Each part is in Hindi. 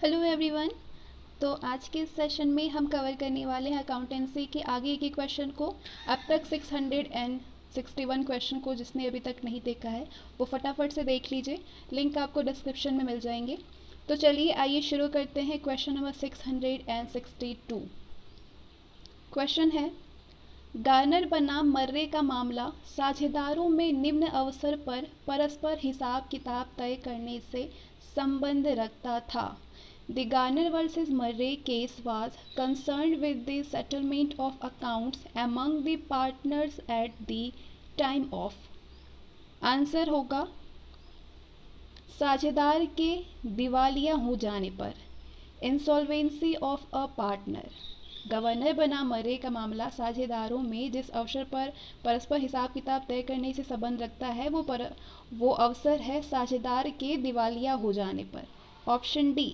Hello everyone. तो आज के इस सेशन में हम कवर करने वाले हैं अकाउंटेंसी के आगे के क्वेश्चन को। अब तक 661 क्वेश्चन को जिसने अभी तक नहीं देखा है वो फटाफट से देख लीजिए, लिंक आपको डिस्क्रिप्शन में मिल जाएंगे। तो चलिए आइए शुरू करते हैं क्वेश्चन नंबर 662। क्वेश्चन है, गार्नर बनाम मर्रे का मामला साझेदारों में निम्न अवसर पर परस्पर हिसाब किताब तय करने से संबंध रखता था। The Garner versus Murray case was concerned with the settlement of accounts among the partners at the time of। Answer होगा साझेदार के दिवालिया हो जाने पर, insolvency of a partner. Governor बना मर्रे का मामला साझेदारों में जिस अवसर पर परस्पर हिसाब किताब तय करने से संबंध रखता है वो अवसर है साझेदार के दिवालिया हो जाने पर। Option D.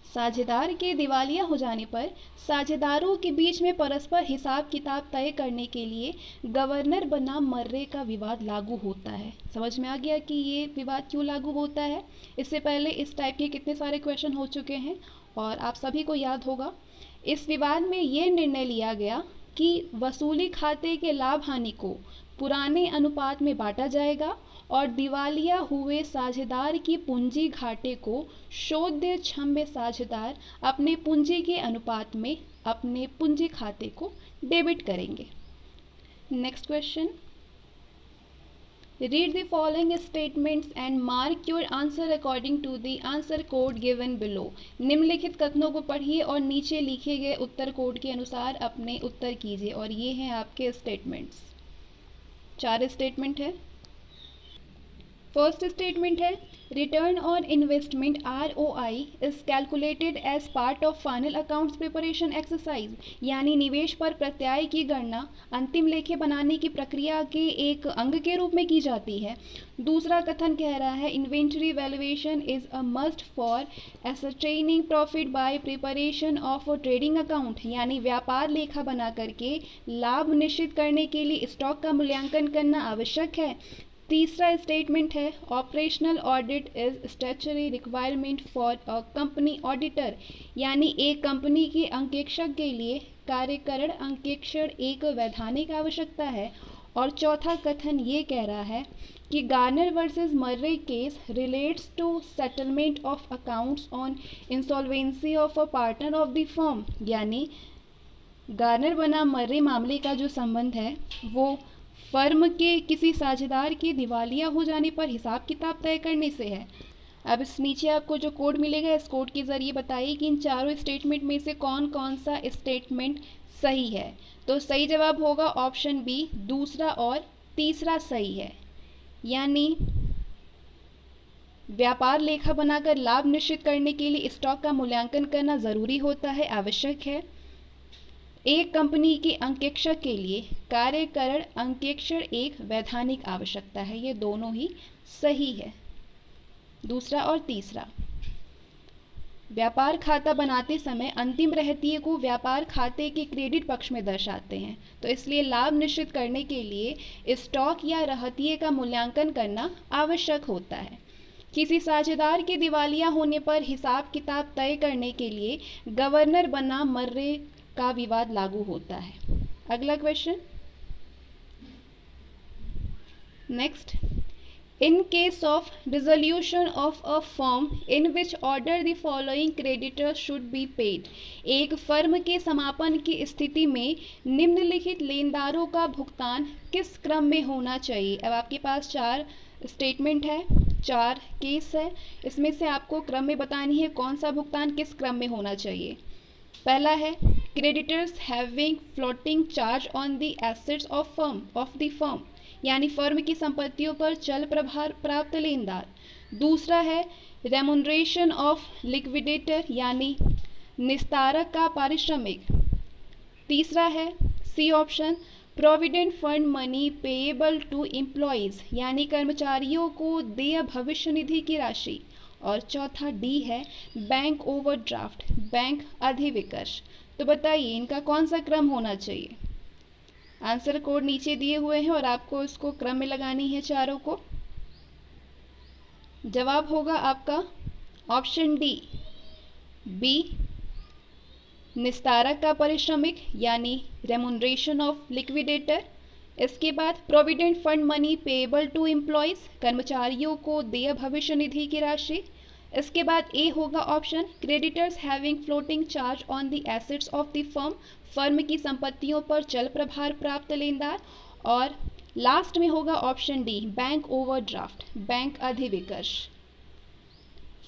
साझेदार के दिवालिया हो जाने पर साझेदारों के बीच में परस्पर हिसाब किताब तय करने के लिए गवर्नर बनाम मर्रे का विवाद लागू होता है। समझ में आ गया कि ये विवाद क्यों लागू होता है। इससे पहले इस टाइप के कितने सारे क्वेश्चन हो चुके हैं और आप सभी को याद होगा। इस विवाद में ये निर्णय लिया गया कि वसूली खाते के लाभ हानि को पुराने अनुपात में बांटा जाएगा और दिवालिया हुए साझेदार की पूंजी घाटे को शोध्य क्षम्य साझेदार अपने पूंजी के अनुपात में अपने पूंजी खाते को डेबिट करेंगे। Next question, read the following statements and mark your answer according to the answer code given below. निम्नलिखित कथनों को पढ़िए और नीचे लिखे गए उत्तर कोड के अनुसार अपने उत्तर कीजिए। और ये हैं आपके स्टेटमेंट्स, 4 स्टेटमेंट है। फर्स्ट स्टेटमेंट है, return on investment ROI is calculated as part of final accounts preparation exercise, यानी निवेश पर प्रत्याय की गणना अंतिम लेखे बनाने की प्रक्रिया के एक अंग के रूप में की जाती है। दूसरा कथन कह रहा है, inventory valuation is a must for ascertaining profit by preparation of a trading account, यानी व्यापार लेखा बना करके लाभ निश्चित करने के लिए स्टॉक का मूल्यांकन करना आवश्यक है। तीसरा स्टेटमेंट है, operational audit is statutory requirement for a company auditor, यानी एक कंपनी के अंकेक्षक के लिए कार्यकरण अंकेक्षण एक वैधानिक आवश्यकता है। और चौथा कथन ये कह रहा है कि Garner versus Murray case relates to settlement of accounts on insolvency of a partner of the firm, यानी गार्नर बनाम मर्रे मामले का जो संबंध है वो फर्म के किसी साझेदार के दिवालिया हो जाने पर हिसाब किताब तय करने से है। अब इस नीचे आपको जो कोड मिलेगा इस कोड के ज़रिए बताइए कि इन चारों स्टेटमेंट में से कौन कौन सा स्टेटमेंट सही है। तो सही जवाब होगा ऑप्शन बी, दूसरा और तीसरा सही है। यानी व्यापार लेखा बनाकर लाभ निश्चित करने के लिए स्टॉक का मूल्यांकन करना ज़रूरी होता है, आवश्यक है। एक कंपनी के अंकेक्षक के लिए कार्यकरण अंकेक्षण एक वैधानिक आवश्यकता है। ये दोनों ही सही है, दूसरा और तीसरा। व्यापार खाता बनाते समय अंतिम रहतिये को व्यापार खाते के क्रेडिट पक्ष में दर्शाते हैं, तो इसलिए लाभ निश्चित करने के लिए स्टॉक या रहतिये का मूल्यांकन करना आवश्यक होता है। किसी साझेदार के दिवालिया होने पर हिसाब किताब तय करने के लिए गवर्नर बनाम मर्रे का विवाद लागू होता है। अगला question, next, in case of dissolution of a firm in which order the following creditors should be paid. एक फर्म के समापन की स्थिति में निम्नलिखित लेनदारों का भुगतान किस क्रम में होना चाहिए। अब आपके पास 4 स्टेटमेंट है, 4 केस है, इसमें से आपको क्रम में बतानी है कौन सा भुगतान किस क्रम में होना चाहिए। पहला है, creditors having floating charge on the assets of the firm, यानी फर्म की संपत्तियों पर चल प्रभार प्राप्त लेनदार। दूसरा है, रेमुनरेशन ऑफ लिक्विडेटर, यानी निस्तारक का पारिश्रमिक। तीसरा है, C option, provident fund money payable to employees, यानी कर्मचारियों को देय भविष्य निधि की राशि। और चौथा डी है, बैंक ओवरड्राफ्ट, बैंक अधिविकर्ष। तो बताइए इनका कौन सा क्रम होना चाहिए। आंसर कोड नीचे दिए हुए हैं और आपको इसको क्रम में लगानी है चारों को। जवाब होगा आपका ऑप्शन डी बी निस्तारक का पारिश्रमिक यानी रेमुनरेशन ऑफ लिक्विडेटर। इसके बाद provident fund money payable to employees, कर्मचारियों को देय भविष्य निधि की राशि। इसके बाद ए होगा option creditors having floating charge on the assets of the firm, firm की संपत्तियों पर चल प्रभार प्राप्त लेनदार। और लास्ट में होगा option D bank overdraft, bank अधिविकर्ष।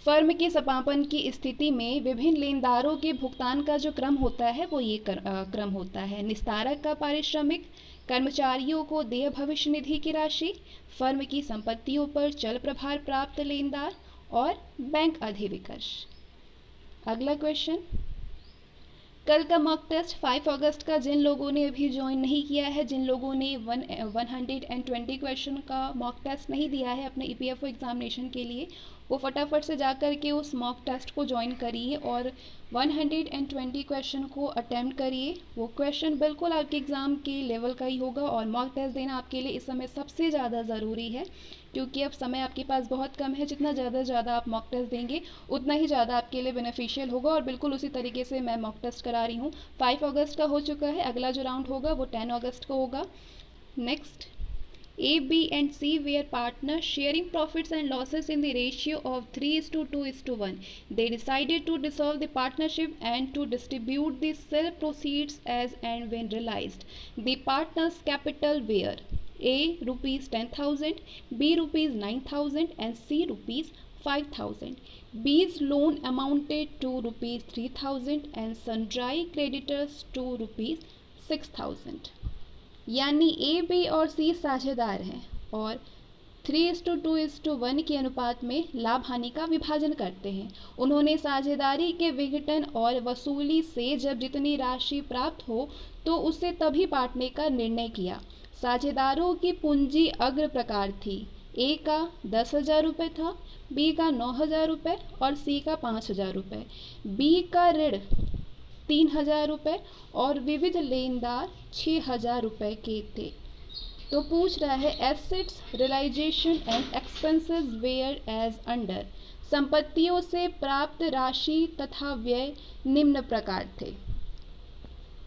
फर्म के समापन की स्थिति में विभिन्न लेनदारों के भुगतान का जो क्रम होता है वो ये क्रम होता है: निस्तारक का पारिश्रमिक, कर्मचारियों को देय भविष्य निधि की राशि, फर्म की संपत्तियों पर चल प्रभार प्राप्त लेनदार और बैंक अधिविकर्ष। अगला क्वेश्चन, कल का मॉक टेस्ट 5 अगस्त का जिन लोगों ने अभी ज्वाइन नहीं किया है, जिन लोगों ने 120 क्वेश्चन का मॉक टेस्ट नहीं दिया है अपने ईपीएफओ एग्जामिनेशन के लिए, वो फटाफट से जाकर के उस मॉक टेस्ट को ज्वाइन करिए और 120 क्वेश्चन को अटेम्प्ट करिए। वो क्वेश्चन बिल्कुल आपके एग्ज़ाम के लेवल का ही होगा और मॉक टेस्ट देना आपके लिए इस समय सबसे ज़्यादा ज़रूरी है, क्योंकि अब समय आपके पास बहुत कम है। जितना ज़्यादा आप मॉक टेस्ट देंगे उतना ही ज़्यादा आपके लिए बेनिफिशियल होगा और बिल्कुल उसी तरीके से मैं मॉक टेस्ट करा रही हूँ। 5 अगस्त का हो चुका है, अगला जो राउंड होगा वो 10 अगस्त को होगा। Next, A, B and C were partners sharing profits and losses in the ratio of 3:2:1. They decided to dissolve the partnership and to distribute the sale proceeds as and when realized. The partners' capital were A rupees 10,000, B rupees 9,000 and C rupees 5,000. B's loan amounted to rupees 3,000 and sundry creditors to rupees 6,000. यानी ए, बी और सी साझेदार हैं और 3:2:1 के अनुपात में लाभ हानि का विभाजन करते हैं। उन्होंने साझेदारी के विघटन और वसूली से जब जितनी राशि प्राप्त हो तो उसे तभी बांटने का निर्णय किया। साझेदारों की पूंजी अग्र प्रकार थी: ए का 10,000 रुपये था, बी का 9,000 रुपये और सी का 5,000 रुपये। बी का ऋण 3,000 रुपये और विविध लेनदार 6,000 रुपये के थे। तो पूछ रहा है assets realisation and expenses were as under, संपत्तियों से प्राप्त राशि तथा व्यय निम्न प्रकार थे।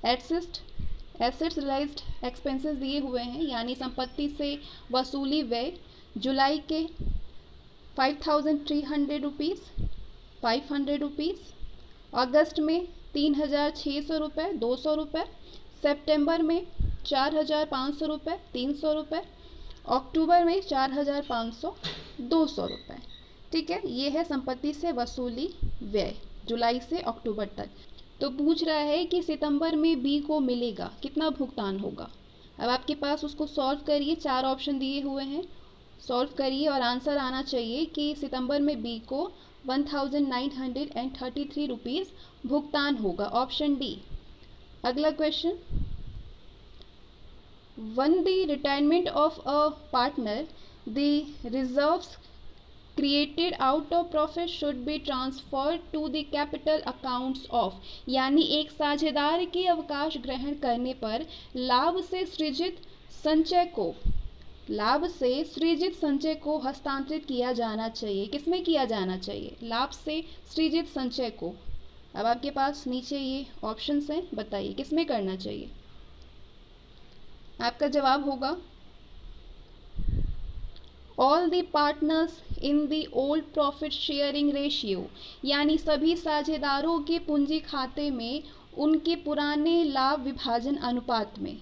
एसेट्स रियलाइज्ड एक्सपेंसेस दिए हुए हैं, यानी संपत्ति से वसूली व्यय जुलाई के 5,300 रुपीज़, 500 रुपीज़, अगस्त में 3,600 रुपये, 200 रुपये, सितंबर में 4,500 रुपये, 300 रुपये, अक्टूबर में 4,500, 200 रुपये। ठीक है, ये है संपत्ति से वसूली व्यय जुलाई से अक्टूबर तक। तो पूछ रहा है कि सितंबर में बी को मिलेगा, कितना भुगतान होगा। अब आपके पास उसको सॉल्व करिए, 4 ऑप्शन दिए हुए हैं, सॉल्व करिए और आंसर आना चाहिए कि सितंबर में बी को 1,933 रुपीज़ भुगतान होगा, ऑप्शन डी। अगला question, on the retirement of a partner the reserves created out of profit should be transferred to the capital accounts of, यानी एक साझेदार के अवकाश ग्रहण करने पर लाभ से सृजित संचय को हस्तांतरित किया जाना चाहिए। किसमें किया जाना चाहिए? लाभ से सृजित संचय को। अब आपके पास नीचे ये ऑप्शंस हैं, बताइए किसमें करना चाहिए। आपका जवाब होगा all the partners in the old profit sharing ratio, यानी सभी साझेदारों के पूंजी खाते में उनके पुराने लाभ विभाजन अनुपात में।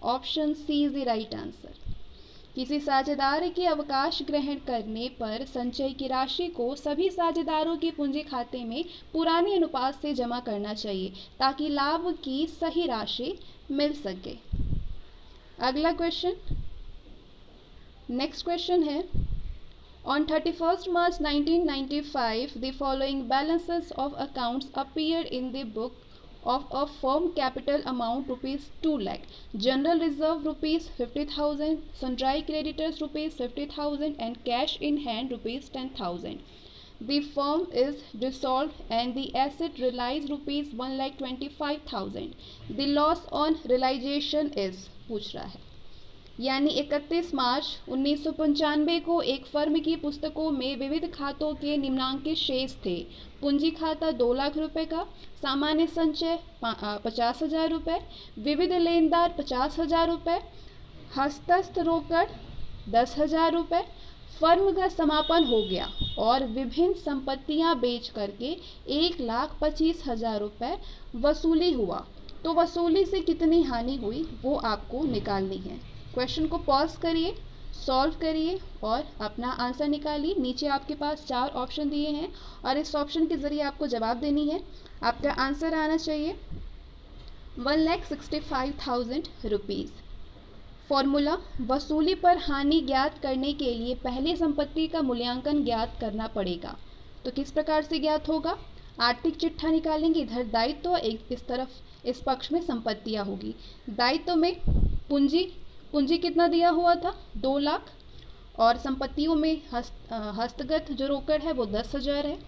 Option C is the right answer. किसी साझेदार के अवकाश ग्रहण करने पर संचय की राशि को सभी साझेदारों के पूंजी खाते में पुराने अनुपात से जमा करना चाहिए ताकि लाभ की सही राशि मिल सके। अगला क्वेश्चन, नेक्स्ट क्वेश्चन है, on 31 March 1995 the following balances of accounts appeared in the book of a firm capital amount rupees 2 lakh, general reserve rupees 50,000, sundry creditors rupees 50,000 and cash in hand rupees 10,000. The firm is dissolved and the asset realized rupees 1,25,000. The loss on realization is, पूछ रहा है, यानी 31 मार्च 1995 को एक फर्म की पुस्तकों में विविध खातों के निम्नांकित शेष थे। पूंजी खाता 2 लाख रुपए का, सामान्य संचय 50,000 रुपये, विविध लेनदार 50,000 रुपये, हस्तस्थ रोकड़ 10,000 रुपये। फर्म का समापन हो गया और विभिन्न संपत्तियां बेच करके 1,25,000 रुपये वसूली हुआ। तो वसूली से कितनी हानि हुई वो आपको निकालनी है। क्वेश्चन को पॉज करिए, सॉल्व करिए और अपना आंसर निकालिए। नीचे आपके पास 4 ऑप्शन दिए हैं और इस ऑप्शन के ज़रिए आपको जवाब देनी है। आपका आंसर आना चाहिए 1,65,000 रुपीज़। फॉर्मूला, वसूली पर हानि ज्ञात करने के लिए पहले संपत्ति का मूल्यांकन ज्ञात करना पड़ेगा। तो किस प्रकार से ज्ञात होगा? आर्थिक चिट्ठा निकालेंगे, इधर दायित्व, एक इस तरफ इस पक्ष में संपत्तियां होगी। दायित्व में पूंजी कितना दिया हुआ था? 2 लाख, और संपत्तियों में हस्तगत जो रोकड़ है वो 10,000 है।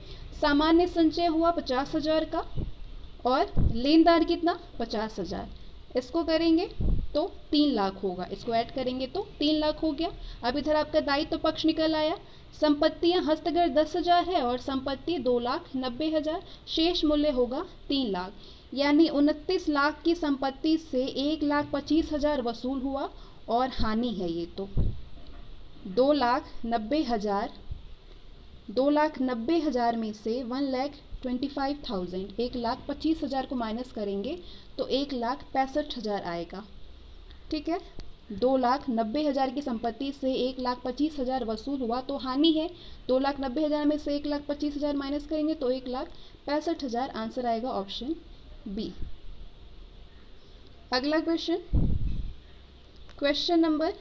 सामान्य संचय हुआ 50,000 का और लेनदार कितना? 50,000। इसको करेंगे तो 3 लाख होगा, इसको ऐड करेंगे तो 3 लाख हो गया। अब इधर आपका दायित्व पक्ष निकल आया। संपत्तियां हस्तगत 10,000 है और संपत्ति 2,90,000, शेष मूल्य होगा 3 लाख। यानी 29 लाख की संपत्ति से 1,25,000 वसूल हुआ और हानि है ये तो 2,90,000 में से 1,25,000 1,25,000 को माइनस करेंगे तो 1,65,000 आएगा। ठीक है, 2,90,000 की संपत्ति से 1,25,000 वसूल हुआ तो हानि है। 2,90,000 में से 1,25,000 माइनस करेंगे तो 1,65,000 आंसर आएगा ऑप्शन बी। अगला question, question number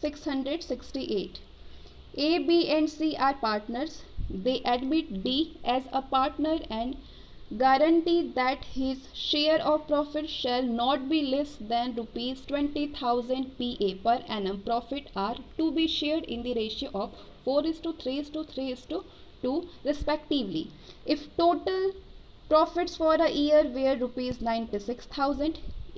668। A, B and C are partners. They admit D as a partner and guarantee that his share of profit shall not be less than rupees 20,000 PA per annum. Profit are to be shared in the ratio of 4:3:3:2 respectively. If total profits for a year were rupees 96,000,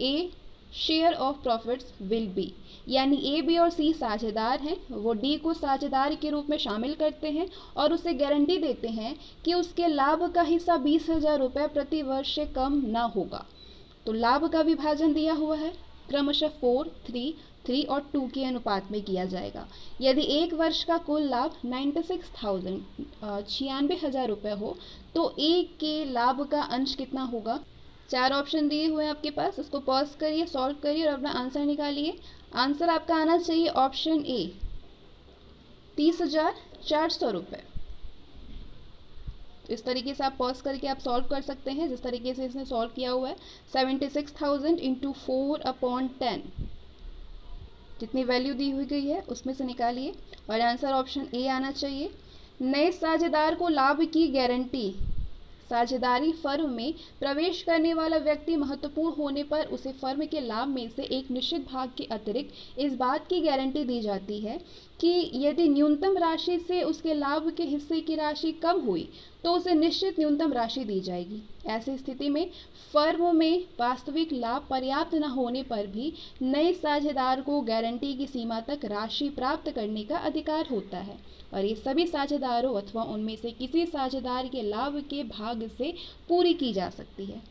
A share of profits will be. यानी ए, बी और सी साझेदार हैं, वो डी को साझेदार के रूप में शामिल करते हैं और उसे गारंटी देते हैं कि उसके लाभ का हिस्सा 20,000 रुपये प्रति वर्ष से कम ना होगा। तो लाभ का विभाजन दिया हुआ है, क्रमशः 4, 3, 3 और 2 के अनुपात में किया जाएगा। यदि एक वर्ष का कुल लाभ 96,000 रुपये हो तो एक के लाभ का अंश कितना होगा? 4 ऑप्शन दिए हुए हैं आपके पास, उसको पॉज करिए, सॉल्व करिए और अपना आंसर निकालिए। आंसर आपका आना चाहिए ऑप्शन ए 30,400 रुपये। इस तरीके से आप पॉज करके आप सॉल्व कर सकते हैं जिस तरीके से इसने सॉल्व किया हुआ है। 76,000 इंटू 4/10 जितनी वैल्यू दी हुई गई है उसमें से निकालिए और आंसर ऑप्शन ए आना चाहिए। नए साझेदार को लाभ की गारंटी, साझेदारी फर्म में प्रवेश करने वाला व्यक्ति महत्वपूर्ण होने पर उसे फर्म के लाभ में से एक निश्चित भाग के अतिरिक्त इस बात की गारंटी दी जाती है कि यदि न्यूनतम राशि से उसके लाभ के हिस्से की राशि कम हुई तो उसे निश्चित न्यूनतम राशि दी जाएगी। ऐसी स्थिति में फर्म में वास्तविक लाभ पर्याप्त न होने पर भी नए साझेदार को गारंटी की सीमा तक राशि प्राप्त करने का अधिकार होता है और ये सभी साझेदारों अथवा उनमें से किसी साझेदार के लाभ के भाग से पूरी की जा सकती है।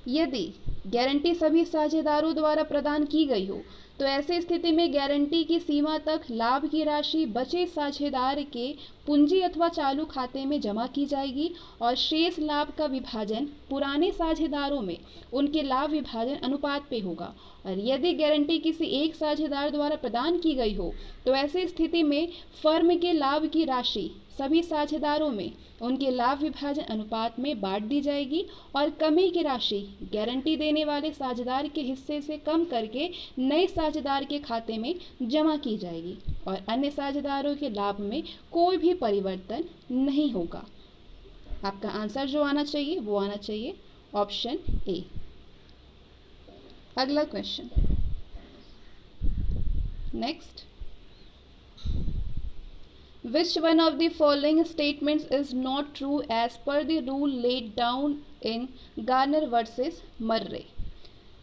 यदि गारंटी सभी साझेदारों द्वारा प्रदान की गई हो तो ऐसी स्थिति में गारंटी की सीमा तक लाभ की राशि बचे साझेदार के पूंजी अथवा चालू खाते में जमा की जाएगी और शेष लाभ का विभाजन पुराने साझेदारों में उनके लाभ विभाजन अनुपात पे होगा। और यदि गारंटी किसी एक साझेदार द्वारा प्रदान की गई हो तो ऐसी स्थिति में फर्म के लाभ की राशि सभी साझेदारों में उनके लाभ विभाजन अनुपात में बांट दी जाएगी और कमी की राशि गारंटी देने वाले साझेदार के हिस्से से कम करके नए साझेदार के खाते में जमा की जाएगी और अन्य साझेदारों के लाभ में कोई भी परिवर्तन नहीं होगा। आपका आंसर जो आना चाहिए वो आना चाहिए ऑप्शन ए। अगला question, next, which one of the following statements is not true as per the rule laid down in Garner versus Murray?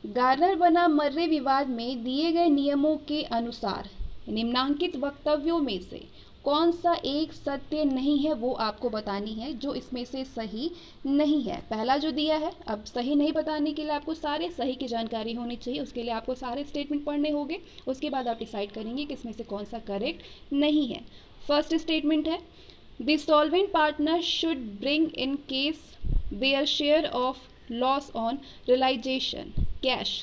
Garner बना मर्रे विवाद में दिए गए नियमों के अनुसार निम्नांकित वक्तव्यों में से कौन सा एक सत्य नहीं है, वो आपको बतानी है जो इसमें से सही नहीं है। पहला जो दिया है, अब सही नहीं बताने के लिए आपको सारे सही की जानकारी होनी चाहिए, उसके लिए आपको सारे स्टेटमेंट पढ़ने होंगे, उसके बाद आप डिसाइड करेंगे कि इसमें से कौन सा करेक्ट नहीं है। फर्स्ट स्टेटमेंट है, the solvent partner should bring in case their share of loss on realization cash.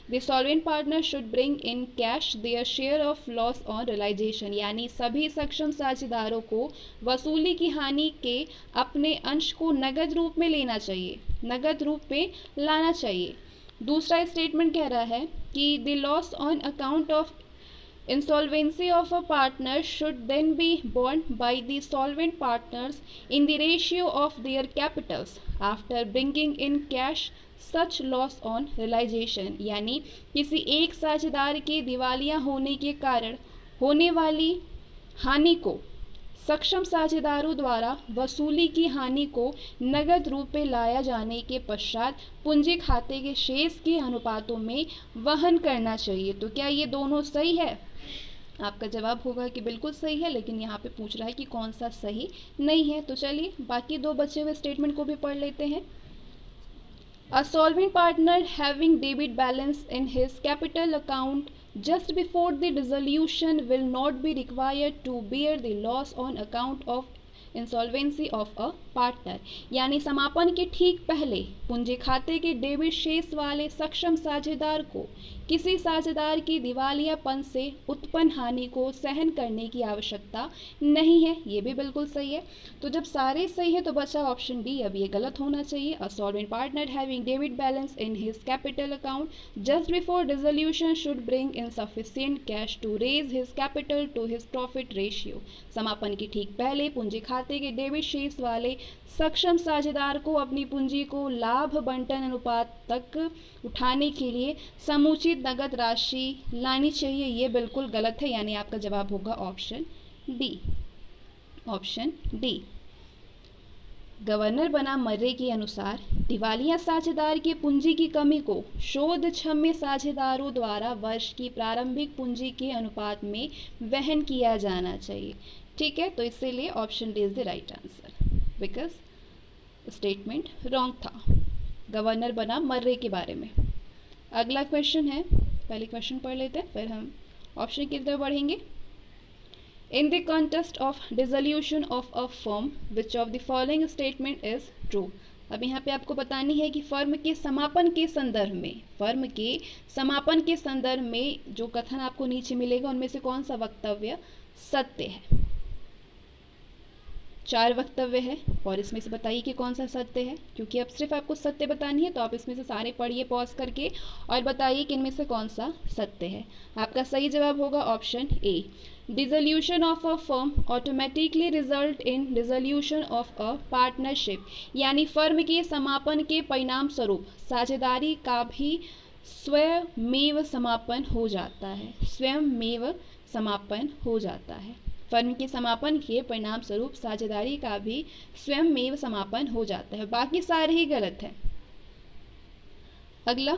The solvent partner should bring in cash their share of loss on realization, यानी सभी सक्षम साझेदारों को वसूली की हानि के अपने अंश को नगद रूप में लेना चाहिए, नगद रूप में लाना चाहिए। दूसरा स्टेटमेंट कह रहा है कि the loss on account of insolvency of a partner should then be borne by the solvent partners in the ratio of their capitals after bringing in cash such loss on realization, यानी किसी एक साझेदार के दिवालिया होने के कारण होने वाली हानि को सक्षम साझेदारों द्वारा वसूली की हानि को नगद रूप में लाया जाने के पश्चात पूंजी खाते के शेष के अनुपातों में वहन करना चाहिए। तो क्या ये दोनों सही है? आपका जवाब होगा कि बिल्कुल सही है, लेकिन यहाँ पे पूछ रहा है कि कौन सा सही नहीं है। तो चलिए बाकी दो बचे हुए स्टेटमेंट को भी पढ़ लेते हैं। A solvent partner having debit balance in his capital account just before the dissolution will not be required to bear the loss on account of insolvency of a partner, यानी समापन के ठीक पहले पूंजी खाते के डेबिट शेष वाले सक्षम साझेदार को किसी साझेदार की दिवालियापन से उत्पन्न हानि को सहन करने की आवश्यकता नहीं है। ये भी बिल्कुल सही है। तो जब सारे सही है तो बचा ऑप्शन डी, अब ये गलत होना चाहिए। A solvent partner having debit balance in his capital account just before dissolution should bring in sufficient cash to raise his capital to his profit ratio, समापन के ठीक पहले पूंजी खाते के डेबिट शेष वाले सक्षम साझेदार को अपनी पूंजी को लाभ बंटन अनुपात तक उठाने के लिए समुचित नगद राशि लानी चाहिए। ये बिल्कुल गलत है, यानी आपका जवाब होगा option D. Option D. Governor बना मर्रे के अनुसार दिवालिया साझेदार के पूंजी की कमी को शोध क्षम्य साझेदारों द्वारा वर्ष की प्रारंभिक पूंजी के अनुपात में वहन किया जाना चाहिए। ठीक है, तो इसीलिए option D is the right answer, because statement wrong था। गवर्नर बना मर्रे के बारे में। अगला क्वेश्चन है, पहले क्वेश्चन पढ़ लेते हैं फिर हम ऑप्शन की तरफ बढ़ेंगे। In the context of dissolution of a firm which of the following statement is true. अब यहाँ पे आपको बतानी है कि फर्म के समापन के संदर्भ में, फर्म के समापन के संदर्भ में जो कथन आपको नीचे मिलेगा उनमें से कौन सा वक्तव्य सत्य है। 4 वक्तव्य है और इसमें से बताइए कि कौन सा सत्य है, क्योंकि अब सिर्फ आपको सत्य बतानी है तो आप इसमें से सारे पढ़िए पॉज करके और बताइए कि इनमें से कौन सा सत्य है। आपका सही जवाब होगा option A, dissolution of a firm automatically result in dissolution of a partnership, यानी फर्म के समापन के परिणाम स्वरूप साझेदारी का भी स्वयमेव समापन हो जाता है, स्वयमेव समापन हो जाता है। फर्म के समापन के परिणाम स्वरूप साझेदारी का भी स्वयंमेव समापन हो जाता है। बाकी सारे ही गलत है। अगला,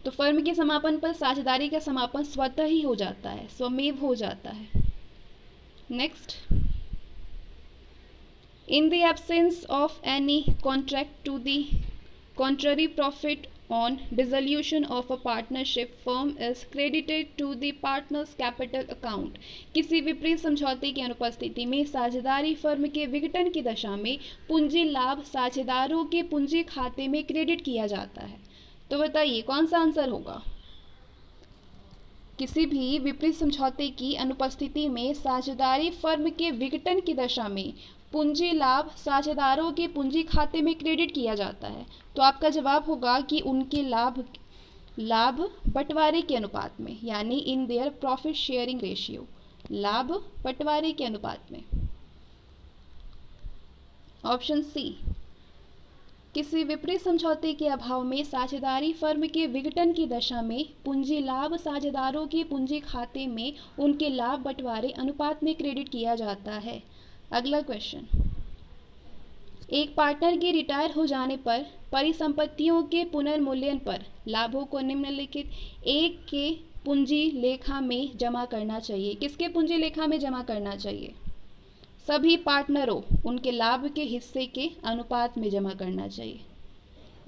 तो फर्म के समापन पर साझेदारी का समापन स्वतः ही हो जाता है, स्वमेव हो जाता है। Next, in the absence of any contract to the contrary profit on dissolution of a partnership firm is credited to the partner's capital account, किसी विपरीत समझौते की अनुपस्थिति में साझेदारी फर्म के विघटन की दशा में पूंजी लाभ साझेदारों के पूंजी खाते में क्रेडिट किया जाता है। तो बताइए कौन सा आंसर होगा। किसी भी विपरीत समझौते की अनुपस्थिति में साझेदारी फर्म के विघटन की दशा में पूंजी लाभ साझेदारों के पूंजी खाते में क्रेडिट किया जाता है। तो आपका जवाब होगा कि उनके लाभ बंटवारे के अनुपात में, यानी in their profit sharing ratio, लाभ बंटवारे के अनुपात में। ऑप्शन सी, किसी विपरीत समझौते के अभाव में साझेदारी फर्म के विघटन की दशा में पूंजी लाभ साझेदारों के पूंजी खाते में उनके लाभ बंटवारे अनुपात में क्रेडिट किया जाता है। अगला क्वेश्चन, एक पार्टनर के रिटायर हो जाने पर परिसंपत्तियों के पुनर्मूल्यन पर लाभों को निम्नलिखित एक के पूंजी लेखा में जमा करना चाहिए। किसके पूंजी लेखा में जमा करना चाहिए? सभी पार्टनरों उनके लाभ के हिस्से के अनुपात में जमा करना चाहिए।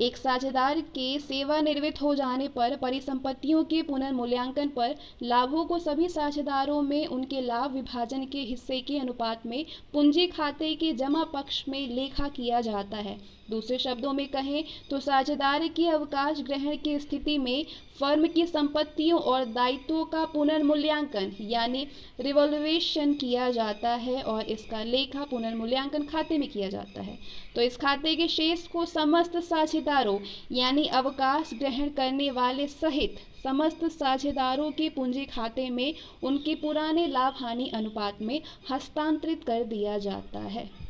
एक साझेदार के सेवानिवृत्त हो जाने पर परिसंपत्तियों के पुनर्मूल्यांकन पर लाभों को सभी साझेदारों में उनके लाभ विभाजन के हिस्से के अनुपात में पूंजी खाते के जमा पक्ष में लेखा किया जाता है। दूसरे शब्दों में कहें तो साझेदार के अवकाश ग्रहण की स्थिति में फर्म की संपत्तियों और दायित्वों का पुनर्मूल्यांकन यानी रिवॉल्यूएशन किया जाता है और इसका लेखा पुनर्मूल्यांकन खाते में किया जाता है। तो इस खाते के शेष को समस्त साझेदारों यानी अवकाश ग्रहण करने वाले सहित समस्त साझेदारों के पूंजी खाते में उनके पुराने लाभ हानि अनुपात में हस्तांतरित कर दिया जाता है।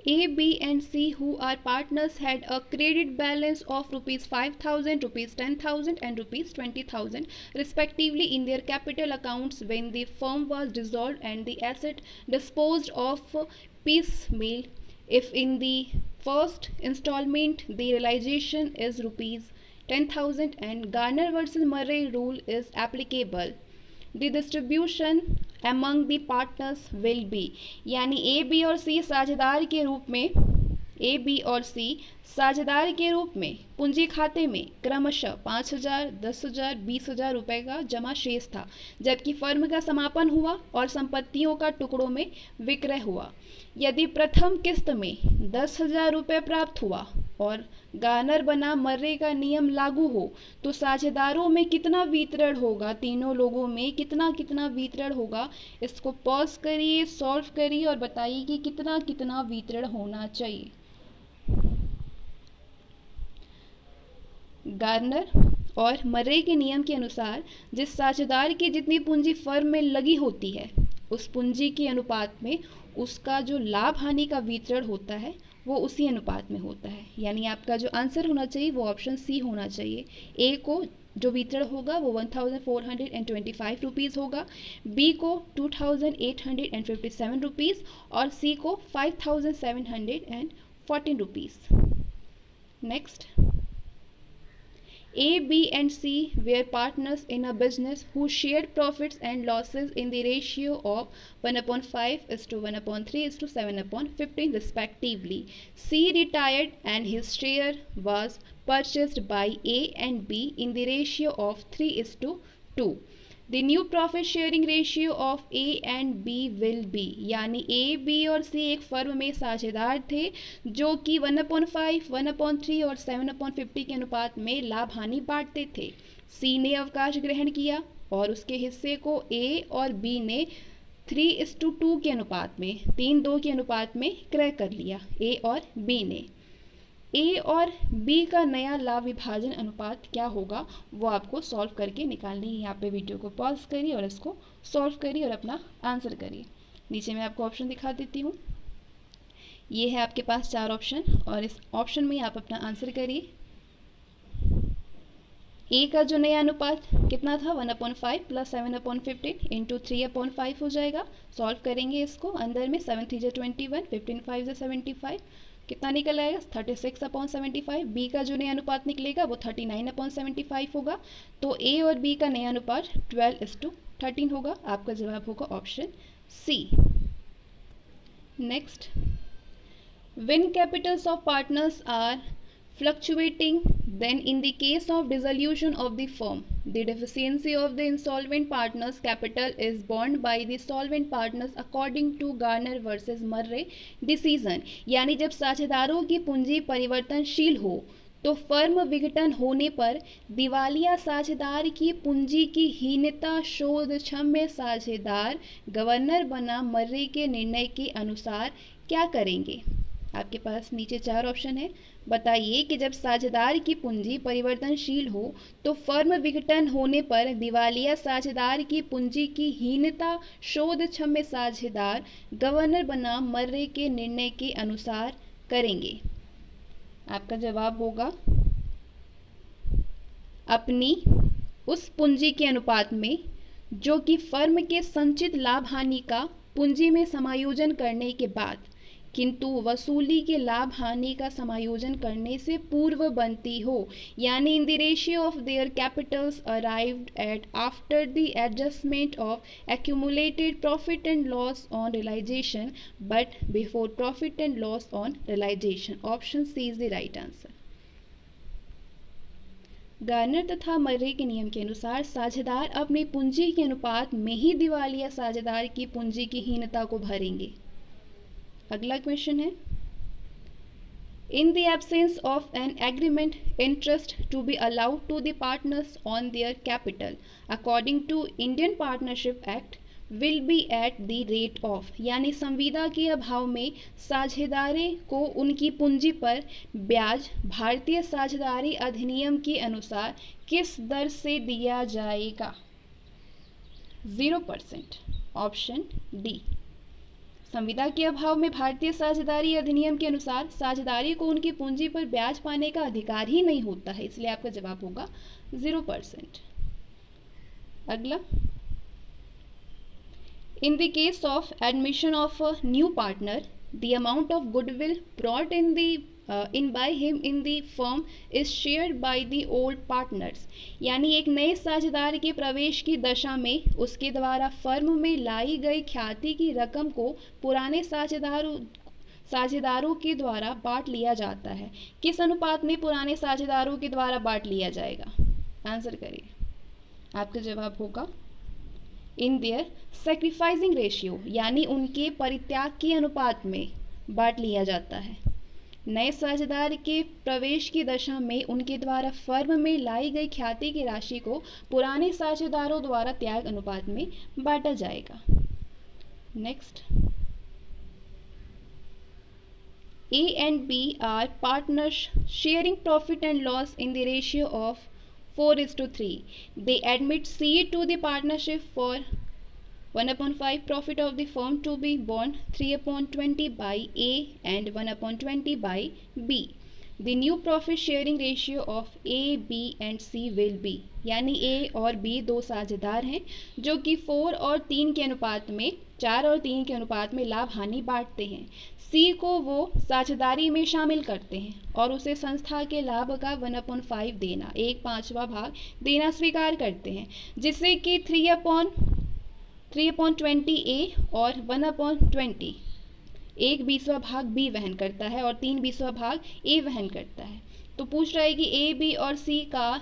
A, B and C who are partners had a credit balance of rupees 5,000, rupees 10,000 and rupees 20,000 respectively in their capital accounts when the firm was dissolved and the asset disposed of piecemeal. If in the first installment the realization is rupees 10,000 and Garner versus Murray rule is applicable, the distribution among the partners will be, यानी ए बी और सी साझेदार के रूप में ए बी और सी साझेदार के रूप में पूंजी खाते में क्रमशः 5,000, 10,000, 20,000 रुपये का जमा शेष था जबकि फर्म का समापन हुआ और संपत्तियों का टुकड़ों में विक्रय हुआ। यदि प्रथम किस्त में 10,000 रुपये प्राप्त हुआ और गार्नर बना मर्रे का नियम लागू हो तो साझेदारों में कितना वितरण होगा, तीनों लोगों में कितना कितना वितरण होगा, इसको पॉज करिए, सॉल्व करिए और बताइए कि कितना कितना वितरण होना चाहिए। गार्नर और मर्रे के नियम के अनुसार जिस साझेदार की जितनी पूंजी फर्म में लगी होती है उस पूंजी के अनुपात में उसका जो लाभ हानि का वितरण होता है वो उसी अनुपात में होता है। यानी आपका जो आंसर होना चाहिए वो ऑप्शन सी होना चाहिए। ए को जो वितरण होगा वो 1,425 रुपीज़ होगा, बी को 2,857 रुपीज़ और सी को 5,714 rupees. Next, A, B and C were partners in a business who shared profits and losses in the ratio of 1/5:1/3:7/15 respectively. C retired and his share was purchased by A and B in the ratio of 3:2. The new profit sharing ratio of A and B will be, यानी A, B और C एक फर्म में साझेदार थे जो कि 1/5, 1/3 और 7/50 के अनुपात में लाभ हानि बांटते थे। C ने अवकाश ग्रहण किया और उसके हिस्से को A और B ने 3:2 के अनुपात में 3:2 के अनुपात में क्रय कर लिया। A और B ने ए और बी का नया लाभ विभाजन अनुपात क्या होगा वो आपको सॉल्व करके निकालनी है। यहाँ पे वीडियो को पॉज करिए और इसको सॉल्व करिए और अपना आंसर करिए। नीचे मैं आपको ऑप्शन दिखा देती हूँ। ये है आपके पास 4 ऑप्शन और इस ऑप्शन में आप अपना आंसर करिए। ए का जो नया अनुपात कितना था 1/5 + 7/15 इंटू 3/5 हो जाएगा। सॉल्व करेंगे इसको, अंदर में 7 3 21, 15 5 75 कितना निकल आएगा 36/75। बी का जो नया अनुपात निकलेगा वो 39/75 होगा। तो ए और बी का नया अनुपात 12:13 होगा। आपका जवाब होगा option C. Next, when capitals of partners are fluctuating, then in the case of dissolution of the firm, the deficiency of the insolvent partner's capital is borne by the solvent partners according to Garner versus Murray decision। यानी जब साझेदारों की पूंजी परिवर्तनशील हो तो फर्म विघटन होने पर दिवालिया साझेदार की पूंजी की हीनता शोध क्षम्य साझेदार गवर्नर बना मर्रे के निर्णय के अनुसार क्या करेंगे। आपके पास नीचे 4 ऑप्शन है। बताइए कि जब साझेदार की पूंजी परिवर्तनशील हो तो फर्म विघटन होने पर दिवालिया साझेदार की पूंजी की हीनता शोध क्षम्य साझेदार गवर्नर बनाम मर्रे के निर्णय के अनुसार करेंगे। आपका जवाब होगा अपनी उस पूंजी के अनुपात में जो कि फर्म के संचित लाभ हानि का पूंजी में समायोजन करने के बाद किंतु वसूली के लाभ हानि का समायोजन करने से पूर्व बनती हो, यानी in the ratio of their Capitals arrived at after the adjustment of accumulated profit and loss on realization but before profit and loss on realization. Option C is the right answer. Garner तथा मर्रे के नियम के अनुसार साझेदार अपनी पूंजी के अनुपात में ही दिवालिया साझेदार की पूंजी की हीनता को भरेंगे। अगला क्वेश्चन है, in the absence of an agreement interest to be allowed to the partners on their capital according to Indian Partnership Act will be at the rate of, यानी संविदा के अभाव में साझेदारी को उनकी पूंजी पर ब्याज भारतीय साझेदारी अधिनियम के अनुसार किस दर से दिया जाएगा? 0%। Option D. संविदा के अभाव में भारतीय साझेदारी अधिनियम के अनुसार साझेदारी को उनकी पूंजी पर ब्याज पाने का अधिकार ही नहीं होता है, इसलिए आपका जवाब होगा 0%। अगला, इन the case of admission of a new partner the amount of goodwill brought in by him in the firm is shared by the old partners, यानी एक नए साझेदार के प्रवेश की दशा में उसके द्वारा फर्म में लाई गई ख्याति की रकम को पुराने साझेदारों के द्वारा बांट लिया जाता है। किस अनुपात में पुराने साझेदारों के द्वारा बांट लिया जाएगा? आंसर करिए। आपका जवाब होगा इन देयर सैक्रिफाइसिंग रेशियो, यानी उनके परित्याग के अनुपात में बांट लिया जाता है। नए साझेदार के प्रवेश की दशा में उनके द्वारा फर्म में लाई गई ख्याति की राशि को पुराने साझेदारों द्वारा त्याग अनुपात में बांटा जाएगा। Next, A and B are partners sharing profit and loss in the ratio of 4:3. They admit C to the partnership for 1/5 profit of the firm to be borne 3/20 by A and 1/20 by B. The new profit sharing ratio of A, B and C will be, यानी A और B दो साझेदार हैं जो कि 4 और 3 के अनुपात में 4 और 3 के अनुपात में लाभ हानि बांटते हैं। C को वो साझेदारी में शामिल करते हैं और उसे संस्था के लाभ का 1/5 देना, 1/5वां भाग देना स्वीकार करते हैं, जिससे कि 3/20 A और 1/20 1/20वां भाग B वहन करता है और 3/20वां भाग A वहन करता है। तो पूछ रहा है कि A, B और C का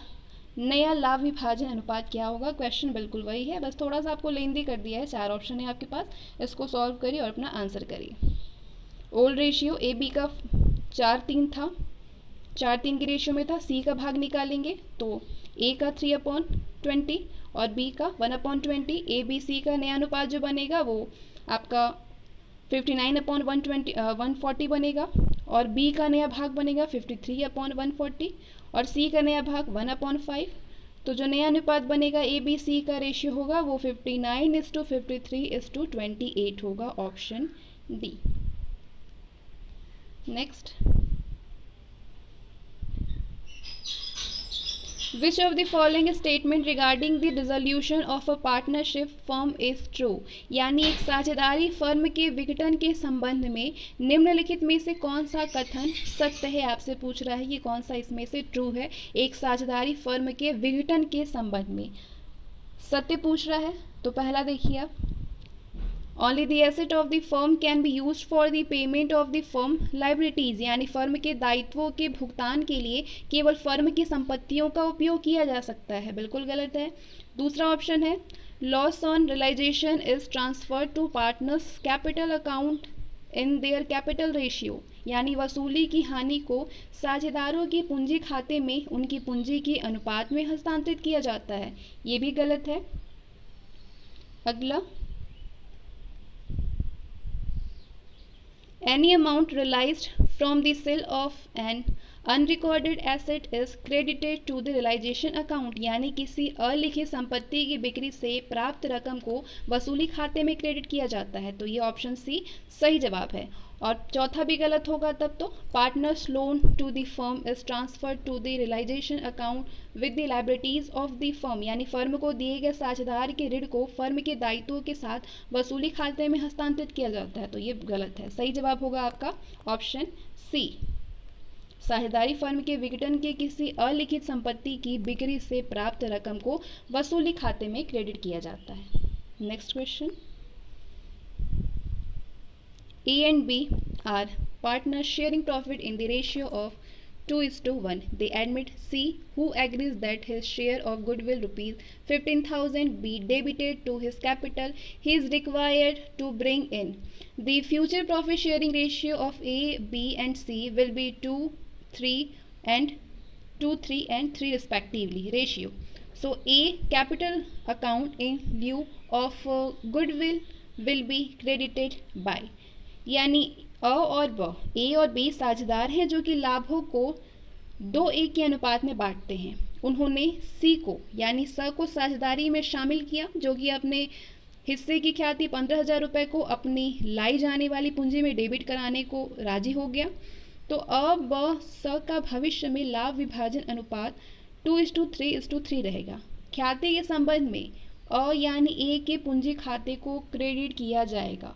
नया लाभ विभाजन अनुपात क्या होगा? क्वेश्चन बिल्कुल वही है, बस थोड़ा सा आपको लेंदी कर दिया है। 4 ऑप्शन है आपके पास, इसको सॉल्व करिए और अपना आंसर करिए। ओल्ड रेशियो ए बी का 4:3 था, 4:3 के रेशियो में था। C का भाग निकालेंगे तो A का 3/20 और B का 1/20। A B C का नया अनुपात जो बनेगा वो आपका 59/140 बनेगा और B का नया भाग बनेगा 53/140 और C का नया भाग 1/5। तो जो नया अनुपात बनेगा A B C का रेशियो होगा वो 59:53:28 होगा। Option D. Next, Which of the following statement regarding the dissolution of a partnership firm is true? यानी एक साझेदारी फर्म के विघटन के संबंध में निम्नलिखित में से कौन सा कथन सत्य है? आपसे पूछ रहा है कि कौन सा इसमें से ट्रू है एक साझेदारी फर्म के विघटन के संबंध में। सत्य पूछ रहा है तो पहला देखिए आप, Only the asset of the firm can be used for the payment of the firm liabilities, यानी फर्म के दायित्वों के भुगतान के लिए केवल फर्म की संपत्तियों का उपयोग किया जा सकता है। बिल्कुल गलत है। दूसरा ऑप्शन है loss on realisation is transfer to partners capital account in their capital ratio, यानी वसूली की हानि को साझेदारों की पूंजी खाते में उनकी पूंजी के अनुपात में हस्तांतरित किया जाता है। ये भी गलत है। अगला, Any amount realized from the sale of an unrecorded asset is credited to the realisation account, यानी किसी अलिखित संपत्ति की बिक्री से प्राप्त रकम को वसूली खाते में क्रेडिट किया जाता है। तो ये ऑप्शन सी सही जवाब है। और चौथा भी गलत होगा तब तो। Partners loan to the firm is transferred to the realisation account with the liabilities of the firm, यानी फर्म को दिए गए साझेदार के ऋण को फर्म के दायित्वों के साथ वसूली खाते में हस्तांतरित किया जाता है। तो ये गलत है। सही जवाब होगा आपका ऑप्शन सी। साझेदारी फर्म के विघटन के किसी अलिखित संपत्ति की बिक्री से प्राप्त रकम को वसूली खाते में क्रेडिट किया जाता है। Next question. A and B are partners sharing profit in the ratio of 2:1. They admit C, who agrees that his share of goodwill rupees 15,000 be debited to his capital he is required to bring in. The future profit sharing ratio of A, B and C will be 2, 3 and 2, 3 and 3 respectively. Ratio. So A capital account in lieu of goodwill will be credited by, यानी अ और ब, ए और बी साझेदार हैं जो कि लाभों को 2:1 के अनुपात में बांटते हैं। उन्होंने सी को यानी स को साझेदारी में शामिल किया, जो कि अपने हिस्से की ख्याति 15,000 रुपये को अपनी लाई जाने वाली पूंजी में डेबिट कराने को राजी हो गया। तो अ ब स का भविष्य में लाभ विभाजन अनुपात 2:3:3 रहेगा। ख्याति के संबंध में अ यानी ए के पूंजी खाते को क्रेडिट किया जाएगा।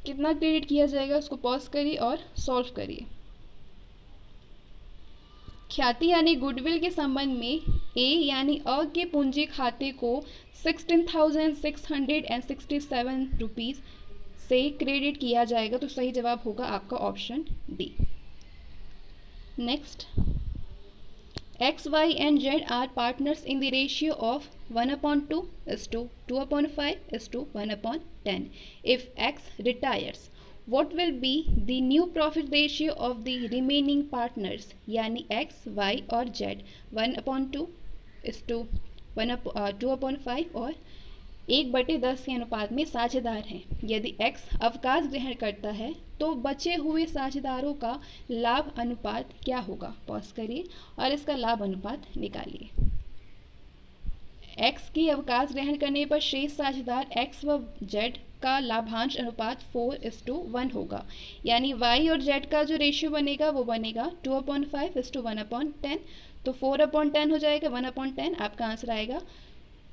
कितना क्रेडिट किया जाएगा उसको पॉज करिए और सॉल्व करिए। ख्याति यानी गुडविल के संबंध में ए यानी अ के पूंजी खाते को 16,667 रुपीज से क्रेडिट किया जाएगा। तो सही जवाब होगा आपका option D. Next, X, Y and Z are partners in the ratio of 1/2 is to 2/5 is to 1/10. If X retires, what will be the new profit ratio of the remaining partners? यानी X, Y और Z 1/2 is to 2/5 और 1/10 के अनुपात में साझेदार हैं। यदि X अवकाश ग्रहण करता है तो बचे हुए साझेदारों का लाभ अनुपात क्या होगा? पॉज करिए और इसका लाभ अनुपात निकालिए। X की अवकाश ग्रहण करने पर शेष साझेदार X व Z का लाभांश अनुपात 4:1 होगा। यानी Y और Z का जो रेशियो बनेगा वो बनेगा 2/5:1/10। तो 4/10 हो जाएगा 1/10। आपका आंसर आएगा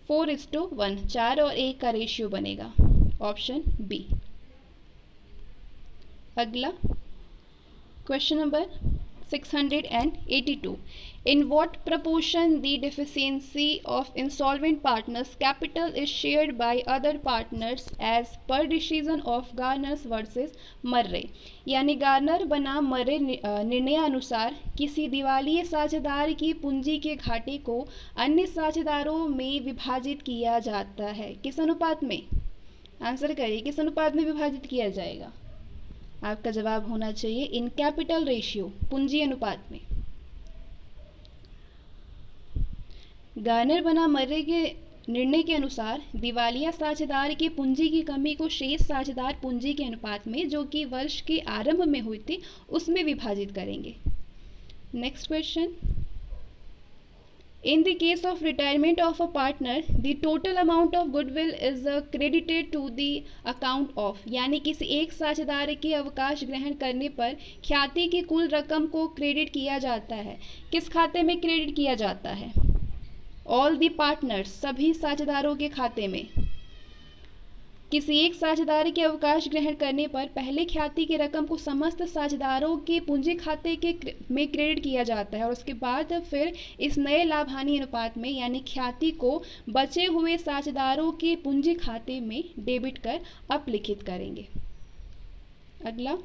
4:1। 4 और 1 का रेशियो बनेगा। Option B. अगला question number 682. In what proportion the deficiency of insolvent partners' capital is shared by other partners as per decision of Garner versus Murray? यानी गार्नर बनाम मर्रे निर्णयानुसार किसी दिवालिये साझेदार की पूंजी के घाटे को अन्य साझेदारों में विभाजित किया जाता है। किस अनुपात में? आंसर करिए, किस अनुपात में विभाजित किया जाएगा? आपका जवाब होना चाहिए इन कैपिटल रेशियो, पूंजी अनुपात में। गार्नर बना मर्रे के निर्णय के अनुसार दिवालिया साझेदार की पूंजी की कमी को शेष साझेदार पूंजी के अनुपात में, जो कि वर्ष के आरंभ में हुई थी, उसमें विभाजित करेंगे। Next question. In the case of retirement of a partner, the total amount of goodwill is credited to the account of, यानी किसी एक साझेदार के अवकाश ग्रहण करने पर ख्याति की कुल रकम को क्रेडिट किया जाता है। किस खाते में क्रेडिट किया जाता है? ऑल दी पार्टनर्स, सभी साझेदारों के खाते में। किसी एक साझेदार के अवकाश ग्रहण करने पर पहले ख्याति की रकम को समस्त साझेदारों के पूंजी खाते के में क्रेडिट किया जाता है और उसके बाद फिर इस नए लाभ हानि अनुपात में यानी ख्याति को बचे हुए साझेदारों के पूंजी खाते में डेबिट कर अपलिखित करेंगे। अगला,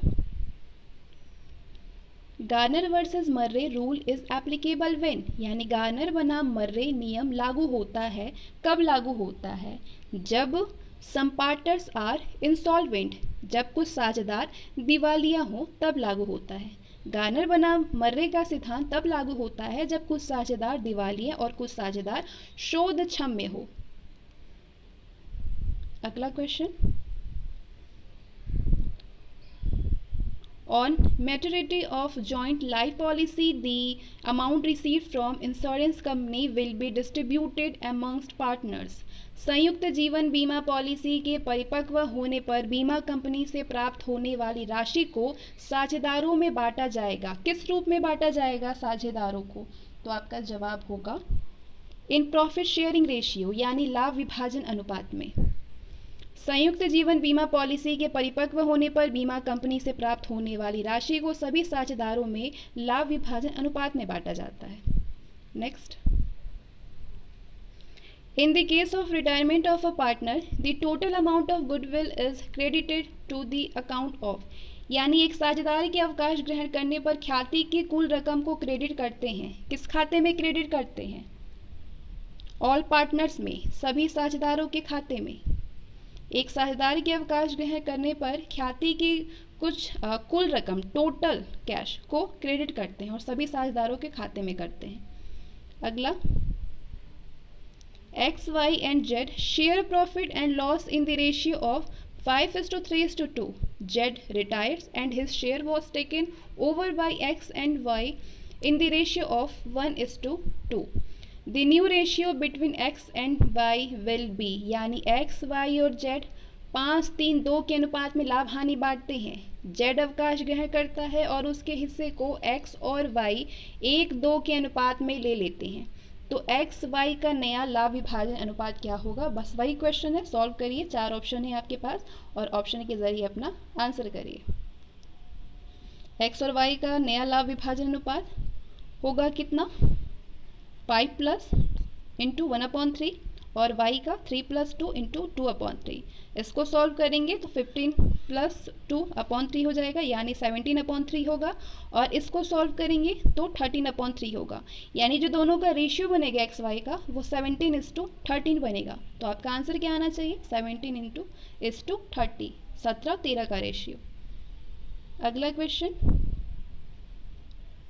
Garner versus Murray rule is applicable when, यानी गार्नर बनाम मर्रे नियम लागू होता है। कब लागू होता है? जब सम पार्टनर्स आर इंसॉल्वेंट, जब कुछ साझेदार दिवालिया हो तब लागू होता है। गार्नर बनाम मर्रे का सिद्धांत तब लागू होता है जब कुछ साझेदार दिवालिया और कुछ साझेदार शोध क्षम हो। अगला question. On maturity of joint life policy, the amount received from insurance company will be distributed amongst partners. संयुक्त जीवन बीमा पॉलिसी के परिपक्व होने पर बीमा कंपनी से प्राप्त होने वाली राशि को साझेदारों में बांटा जाएगा। किस रूप में बांटा जाएगा साझेदारों को? तो आपका जवाब होगा इन प्रॉफिट शेयरिंग रेशियो, यानी लाभ विभाजन अनुपात में। संयुक्त जीवन बीमा पॉलिसी के परिपक्व होने पर बीमा कंपनी से प्राप्त होने वाली राशि को सभी साझेदारों में लाभ विभाजन अनुपात में बांटा जाता है। Next, in the case of retirement of a partner the total amount of goodwill is credited to the account of, यानी एक साझेदार के अवकाश ग्रहण करने पर ख्याति की कुल रकम को क्रेडिट करते हैं। किस खाते में क्रेडिट करते हैं? ऑल पार्टनर्स में, सभी साझेदारों के खाते में। एक साझेदार के अवकाश ग्रहण करने पर ख्याति की कुल रकम, टोटल कैश को क्रेडिट करते हैं और सभी साझेदारों के खाते में करते हैं। अगला, X, Y and Z share profit and loss in the ratio of 5:3:2. Z retires and his share was taken over by X and Y in the ratio of 1:2. The new ratio between X and Y will be, यानी X, Y और Z 5:3:2 के अनुपात में लाभ हानि बांटते हैं। Z अवकाश ग्रहण करता है और उसके हिस्से को X और Y 1:2 के अनुपात में ले लेते हैं। तो X, Y का नया लाभ विभाजन अनुपात क्या होगा? बस वही क्वेश्चन है, सॉल्व करिए। 4 ऑप्शन है आपके पास और ऑप्शन के जरिए अपना आंसर करिए। X और Y का नया लाभ विभाजन अनुपात होगा कितना? 5 प्लस इंटू 1/3 और y का 3 प्लस 2 इंटू 2/3। इसको सॉल्व करेंगे तो 15 प्लस 2/3 हो जाएगा, यानी 17/3 होगा। और इसको सॉल्व करेंगे तो 13/3 होगा, यानी जो दोनों का रेशियो बनेगा एक्स वाई का वो 17:13 बनेगा। तो आपका आंसर क्या आना चाहिए? 17:30, 17:13 का रेशियो। अगला question,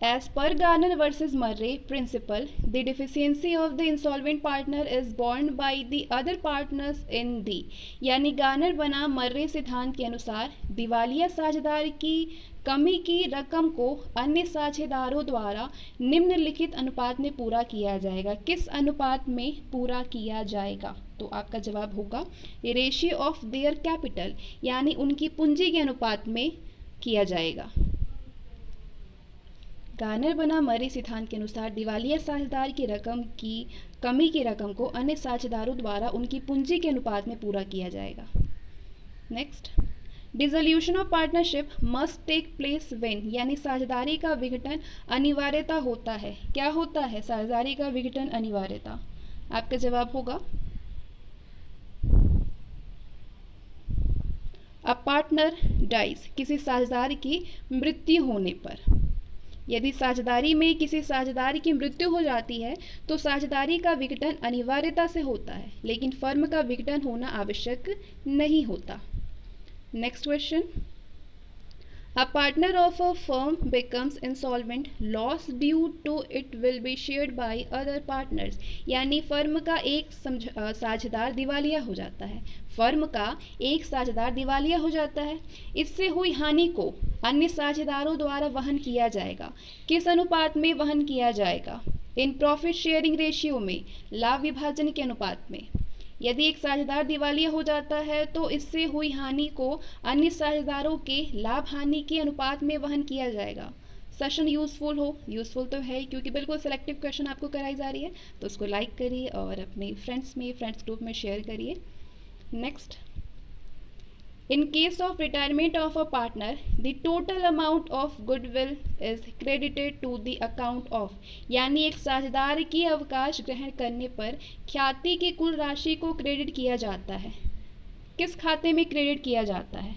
As per Garner versus Murray principle, the deficiency of the insolvent partner is borne by the other partners in the, यानी गार्नर बना मर्रे सिद्धांत के अनुसार दिवालिया साझेदार की कमी की रकम को अन्य साझेदारों द्वारा निम्नलिखित अनुपात में पूरा किया जाएगा। किस अनुपात में पूरा किया जाएगा? तो आपका जवाब होगा रेशियो ऑफ देयर कैपिटल, यानी उनकी पूंजी के अनुपात में किया जाएगा। गार्नर बना मर्रे सिद्धांत के अनुसार दिवालिया साझेदार की रकम की कमी की रकम को अन्य साझेदारों द्वारा उनकी पूंजी के अनुपात में पूरा किया जाएगा। Next, dissolution of partnership must take place when, यानी साझेदारी का विघटन अनिवार्यता होता है। क्या होता है? साझेदारी का विघटन अनिवार्यता। आपका जवाब होगा अ पार्टनर डाइज, किसी साझेदार की मृत्यु होने पर। यदि साझेदारी में किसी साझेदार की मृत्यु हो जाती है तो साझेदारी का विघटन अनिवार्यता से होता है, लेकिन फर्म का विघटन होना आवश्यक नहीं होता। Next question, a partner of a firm becomes insolvent, loss due to it will be shared by other partners, यानी फर्म का एक साझेदार दिवालिया हो जाता है। फर्म का एक साझेदार दिवालिया हो जाता है, इससे हुई हानि को अन्य साझेदारों द्वारा वहन किया जाएगा। किस अनुपात में वहन किया जाएगा? इन प्रॉफिट शेयरिंग रेशियो में, लाभ विभाजन के अनुपात में। यदि एक साझेदार दिवालिया हो जाता है तो इससे हुई हानि को अन्य साझेदारों के लाभ हानि के अनुपात में वहन किया जाएगा। सेशन यूजफुल तो है क्योंकि बिल्कुल सेलेक्टिव क्वेश्चन आपको कराई जा रही है, तो उसको लाइक करिए और अपने फ्रेंड्स ग्रुप में शेयर करिए। Next, in case of retirement of a partner the total amount of goodwill is credited to the account of, यानी एक साझेदार की अवकाश ग्रहण करने पर ख्याति की कुल राशि को क्रेडिट किया जाता है। किस खाते में क्रेडिट किया जाता है?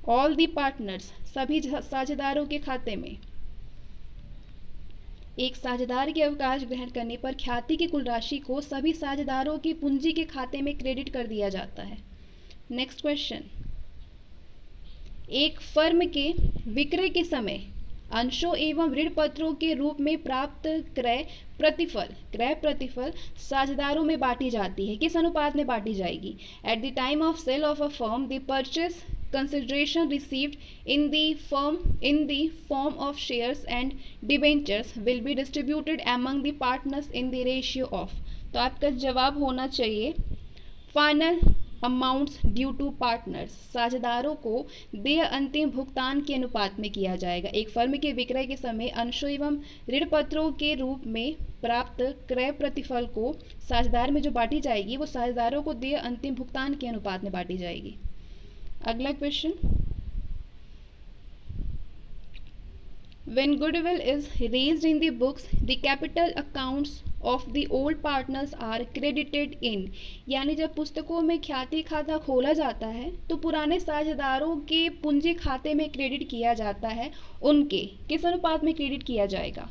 ऑल दी पार्टनर्स, सभी साझेदारों के खाते में। एक साझेदार के अवकाश ग्रहण करने पर ख्याति की कुल राशि को सभी साझेदारों की पूंजी के खाते में क्रेडिट कर दिया जाता है। नेक्स्ट क्वेश्चन, एक फर्म के विक्रय के समय अंशों एवं ऋण पत्रों के रूप में प्राप्त क्रय प्रतिफल साझेदारों में बांटी जाती है। किस अनुपात में बांटी जाएगी? At the time of sale of a firm the purchase consideration received in the form of shares and debentures will be distributed among the partners in the ratio of। तो आपका जवाब होना चाहिए final amounts due to partners, साझेदारों को देय अंतिम भुगतान के अनुपात में किया जाएगा। एक फर्म के विक्रय के समय अंशों एवं ऋण पत्रों के रूप में प्राप्त क्रय प्रतिफल को साझेदार में जो बांटी जाएगी वो साझेदारों को देय अंतिम भुगतान के अनुपात में बांटी जाएगी। अगला question, When goodwill is raised in the books, the capital accounts of the old partners are credited in। यानी जब पुस्तकों में ख्याति खाता खोला जाता है तो पुराने साझेदारों के पूंजी खाते में क्रेडिट किया जाता है। उनके किस अनुपात में क्रेडिट किया जाएगा?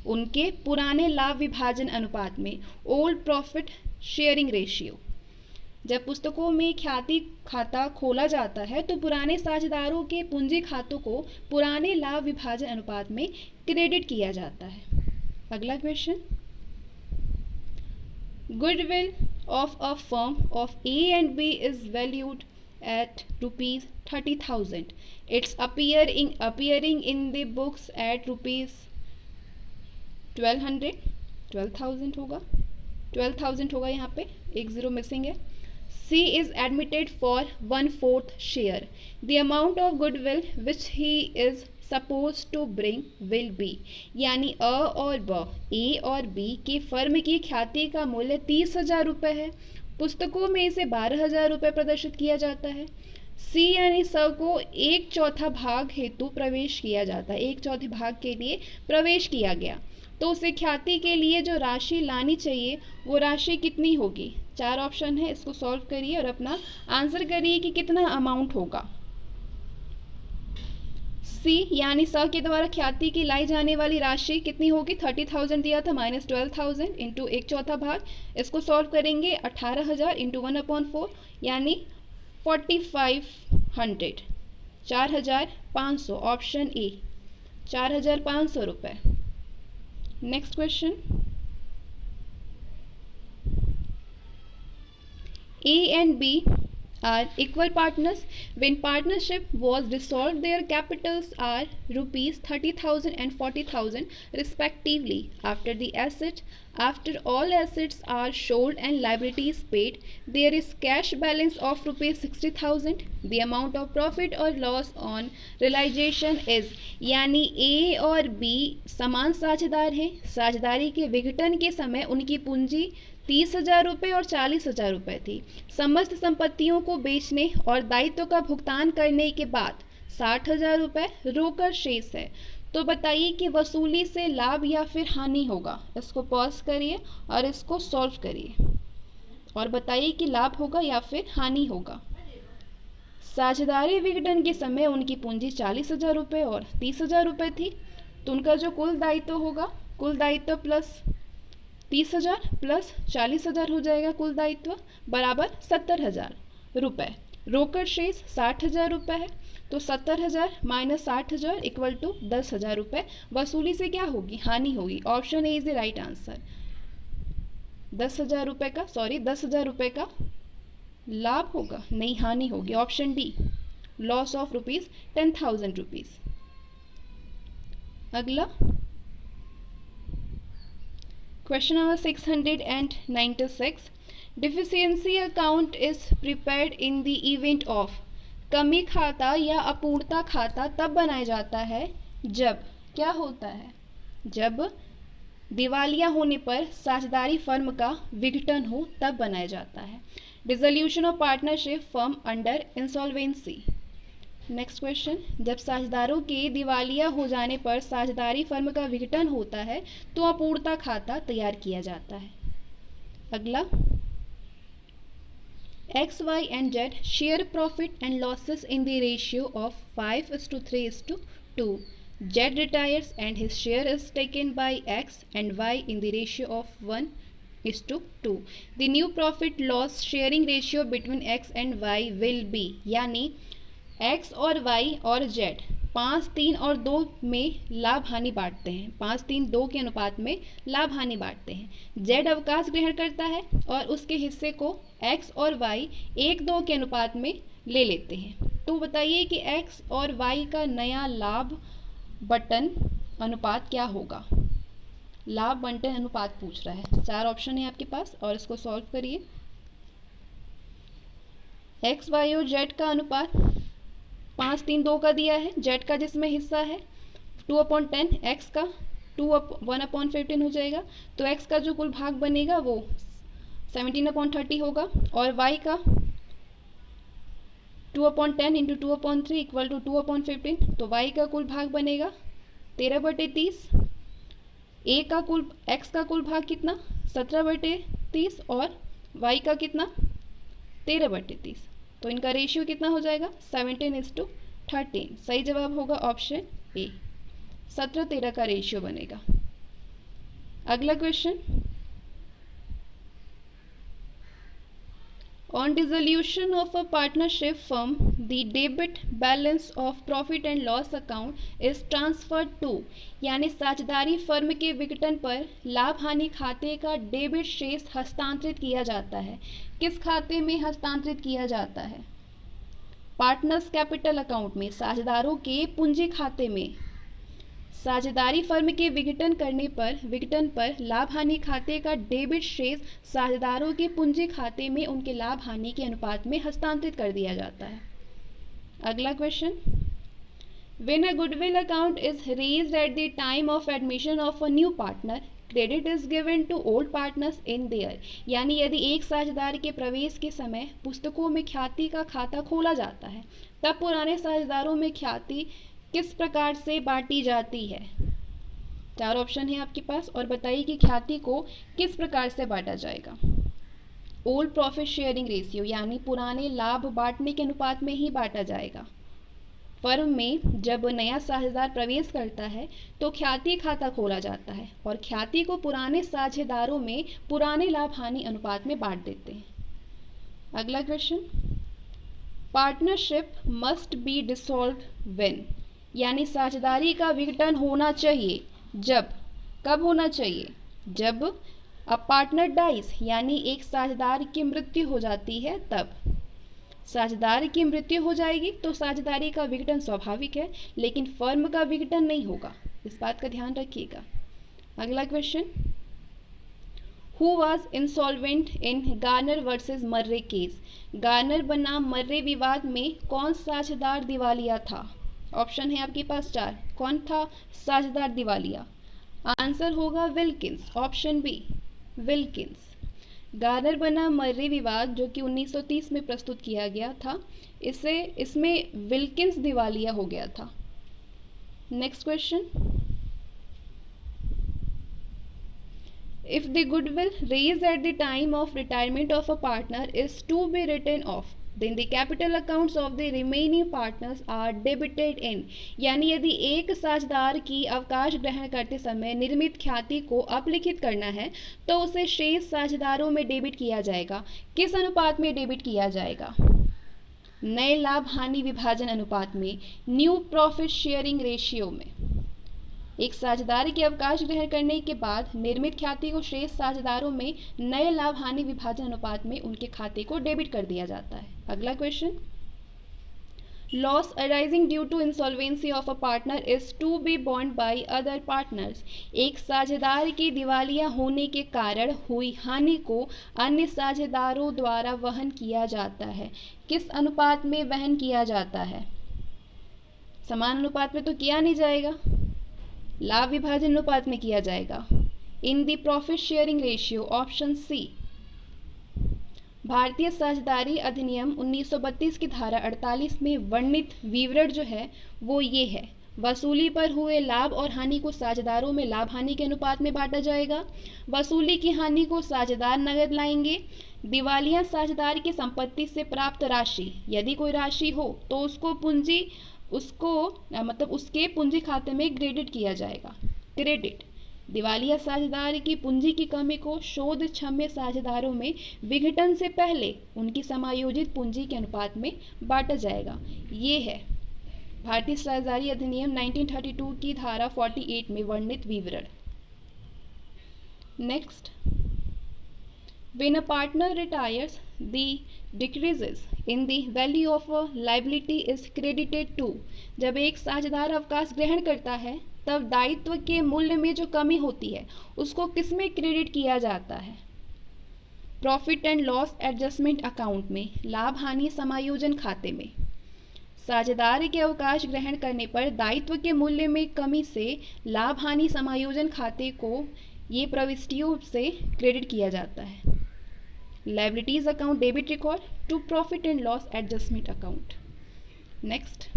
उनके पुराने लाभ विभाजन अनुपात में, ओल्ड प्रॉफिट शेयरिंग रेशियो। जब पुस्तकों में ख्याति खाता खोला जाता है तो पुराने साझेदारों के पूंजी खातों को पुराने लाभ विभाजन अनुपात में क्रेडिट किया जाता है। अगला question, goodwill of a firm of A and B is valued at rupees 30,000. It's appearing in the books at rupees 12,000 होगा, 12,000 होगा, यहाँ पे एक जीरो मिसिंग है। C is admitted for 1/4 share. The amount of goodwill which he is supposed to bring will be। यानी अ और ब, ए और बी की फर्म की ख्याति का मूल्य 30,000 रुपये है। पुस्तकों में इसे 12,000 रुपये प्रदर्शित किया जाता है। सी यानी स को 1/4 भाग हेतु प्रवेश किया जाता है, 1/4 भाग के लिए प्रवेश किया गया तो उसे ख्याति के लिए जो राशि लानी चाहिए वो राशि कितनी होगी? 4 ऑप्शन है, इसको सॉल्व करिए और अपना आंसर करिए कि कितना अमाउंट होगा। सी यानी स के द्वारा ख्याति की लाई जाने वाली राशि कितनी होगी? 30,000 दिया था, माइनस 12,000 इंटू 1/4 भाग, इसको सॉल्व करेंगे 18,000 इंटू 1/4 यानी 4,500, 4,500, ऑप्शन ए 4,500 रुपये। Next question, A and B are equal partners. When partnership was dissolved, their capitals are rupees 30,000 and 40,000 respectively. After all assets are sold and liabilities paid, there is cash balance of rupees 60,000. The amount of profit or loss on realization is। यानी A और B समान साझेदार हैं। साझेदारी के विघटन के समय उनकी पूंजी 30,000 रुपये और 40,000 रुपये थी। समस्त संपत्तियों को बेचने और दायित्व का भुगतान करने के बाद 60,000 रुपये रोकड़ शेष है। तो बताइए कि वसूली से लाभ या फिर हानि होगा। इसको पॉज करिए और इसको सॉल्व करिए और बताइए कि लाभ होगा या फिर हानि होगा। साझेदारी विघटन के समय उनकी पूंजी 40,000 रुपये और 30,000 रुपये थी तो उनका जो कुल दायित्व होगा, कुल दायित्व प्लस 30,000 प्लस 40,000 हो जाएगा, कुल दायित्व बराबर 70,000 रुपये। रोकड़ शेष 60,000 रुपये है तो 70,000 माइनस 60,000 इक्वल टू 10,000 रुपये। वसूली से क्या होगी? हानि होगी। Option A is the right answer. 10,000 रुपये का लाभ होगा, नहीं हानि होगी। Option D, loss of rupees 10,000 rupees. अगला question number 696, deficiency account is prepared in the event of. कमी खाता या अपूर्णता खाता तब बनाया जाता है जब क्या होता है? जब दिवालिया होने पर साझेदारी फर्म का विघटन हो तब बनाया जाता है। Dissolution of partnership firm under insolvency. Next question, जब साझेदारों के दिवालिया हो जाने पर साझेदारी फर्म का विघटन होता है तो अपूर्णता खाता तैयार किया जाता है। अगला, X, Y and Z share profit and losses in the ratio of 5:3:2. Z retires and his share is taken by X and Y in the ratio of 1:2. The new profit loss sharing ratio between X and Y will be। यानी X और Y और Z 5, 3 और 2 में लाभ हानि बांटते हैं, 5, 3, 2 के अनुपात में लाभ हानि बांटते हैं। Z अवकाश ग्रहण करता है और उसके हिस्से को X और Y 1:2 के अनुपात में ले लेते हैं। तो बताइए कि x और y का नया लाभ बंटन अनुपात क्या होगा। लाभ बंटन अनुपात पूछ रहा है। 4 ऑप्शन है आपके पास और इसको सॉल्व करिए। x, y और z का अनुपात 5, 3, 2 का दिया है। z का जिसमें हिस्सा है 2/10, x का 1/15 हो जाएगा। तो x का जो कुल भाग बनेगा वो 17/30 होगा और y का 2/10 इंटू 2/3 इक्वल टू 2/15। तो y का कुल भाग बनेगा 13/30। x का कुल भाग कितना 17/30 और y का कितना 13/30। तो इनका रेशियो कितना हो जाएगा 17:13। सही जवाब होगा ऑप्शन ए, 17:13 का रेशियो बनेगा। अगला question, On dissolution of a partnership firm, the debit balance of profit and loss account is transferred to, यानी साझेदारी फर्म के विघटन पर लाभ हानि खाते का डेबिट शेष हस्तांतरित किया जाता है। किस खाते में हस्तांतरित किया जाता है? पार्टनर्स कैपिटल अकाउंट में, साझेदारों के पूंजी खाते में। साझेदारी फर्म के विघटन पर लाभ हानि खाते का डेबिट शेष साझेदारों के पूंजी खाते में उनके लाभ हानि के अनुपात में हस्तांतरित कर दिया जाता है। अगला question, When a goodwill account is raised at the time of admission of a new partner, credit is given to old partners in their, यानी यदि एक साझेदार के प्रवेश के समय पुस्तकों में ख्याति का खाता खोला जाता है तब पुराने साझेदारों में ख्याति किस प्रकार से बांटी जाती है। 4 ऑप्शन है आपके पास और बताइए कि ख्याति को किस प्रकार से बांटा जाएगा। ओल्ड प्रॉफिट शेयरिंग रेशियो, यानी पुराने लाभ बांटने के अनुपात में ही बांटा जाएगा। फर्म में जब नया साझेदार प्रवेश करता है तो ख्याति खाता खोला जाता है और ख्याति को पुराने साझेदारों में पुराने लाभ हानि अनुपात में बांट देते हैं। अगला question, partnership must be dissolved when, यानी साझेदारी का विघटन होना चाहिए जब, कब होना चाहिए? जब अ पार्टनर डाइज, यानी एक साझेदार की मृत्यु हो जाती है तब। साझेदार की मृत्यु हो जाएगी तो साझेदारी का विघटन स्वाभाविक है, लेकिन फर्म का विघटन नहीं होगा, इस बात का ध्यान रखिएगा। अगला question, who was insolvent in Garner versus Murray case, Garner बनाम मर्रे विवाद में कौन साझेदार दिवालिया था? ऑप्शन है आपके पास 4, कौन था साझेदार दिवालिया? आंसर होगा Wilkins, option B Wilkins. Garner बनाम मर्रे विवाद जो कि 1930 में प्रस्तुत किया गया था, इसमें विल्किंस दिवालिया हो गया था। Next question, if the goodwill raised at the time of retirement of a partner is to be written off, then the capital accounts of the remaining partners are debited in, यानी यदि एक साझेदार की अवकाश ग्रहण करते समय निर्मित ख्याति को अपलिखित करना है तो उसे शेष साझेदारों में डेबिट किया जाएगा। किस अनुपात में डेबिट किया जाएगा? नए लाभ हानि विभाजन अनुपात में, न्यू प्रॉफिट शेयरिंग रेशियो में। एक साझेदार के अवकाश ग्रहण करने के बाद निर्मित ख्याति को शेष साझेदारों में नए लाभ हानि विभाजन अनुपात में उनके खाते को डेबिट कर दिया जाता है। अगला question, loss arising due to insolvency of a partner is to be borne by other partners, एक साझेदार की दिवालिया होने के कारण हुई हानि को अन्य साझेदारों द्वारा वहन किया जाता है। किस अनुपात में वहन किया जाता है? समान अनुपात में तो किया नहीं जाएगा, लाभ विभाजन अनुपात में किया जाएगा। In the profit sharing ratio, option C. भारतीय साझेदारी अधिनियम 1932 की धारा 48 में वर्णित विवरण जो है वो ये है, वसूली पर हुए लाभ और हानि को साझेदारों में लाभ हानि के अनुपात में बांटा जाएगा। वसूली की हानि को साझेदार नगद लाएंगे। दिवालिया साझेदार की संपत्ति से प्राप्त राशि, यदि कोई राशि हो तो उसके पूंजी खाते में क्रेडिट किया जाएगा। क्रेडिट, दिवालिया साझेदार की पूंजी की कमी को शोध क्षम्य साझेदारों में विघटन से पहले उनकी समायोजित पूंजी के अनुपात में बांटा जाएगा। ये है भारतीय साझेदारी अधिनियम 1932 की धारा 48 में वर्णित विवरण। Next, When a partner retires, the decreases in the value of a liability is credited to. जब एक साझेदार अवकाश ग्रहण करता है तब दायित्व के मूल्य में जो कमी होती है उसको किसमें क्रेडिट किया जाता है? Profit and loss adjustment account में, लाभ हानि समायोजन खाते में। साझेदार के अवकाश ग्रहण करने पर दायित्व के मूल्य में कमी से लाभ हानि समायोजन खाते को ये प्रविष्टियों से क्रेडिट किया जाता है। Liabilities account debit record to profit and loss adjustment account. Next,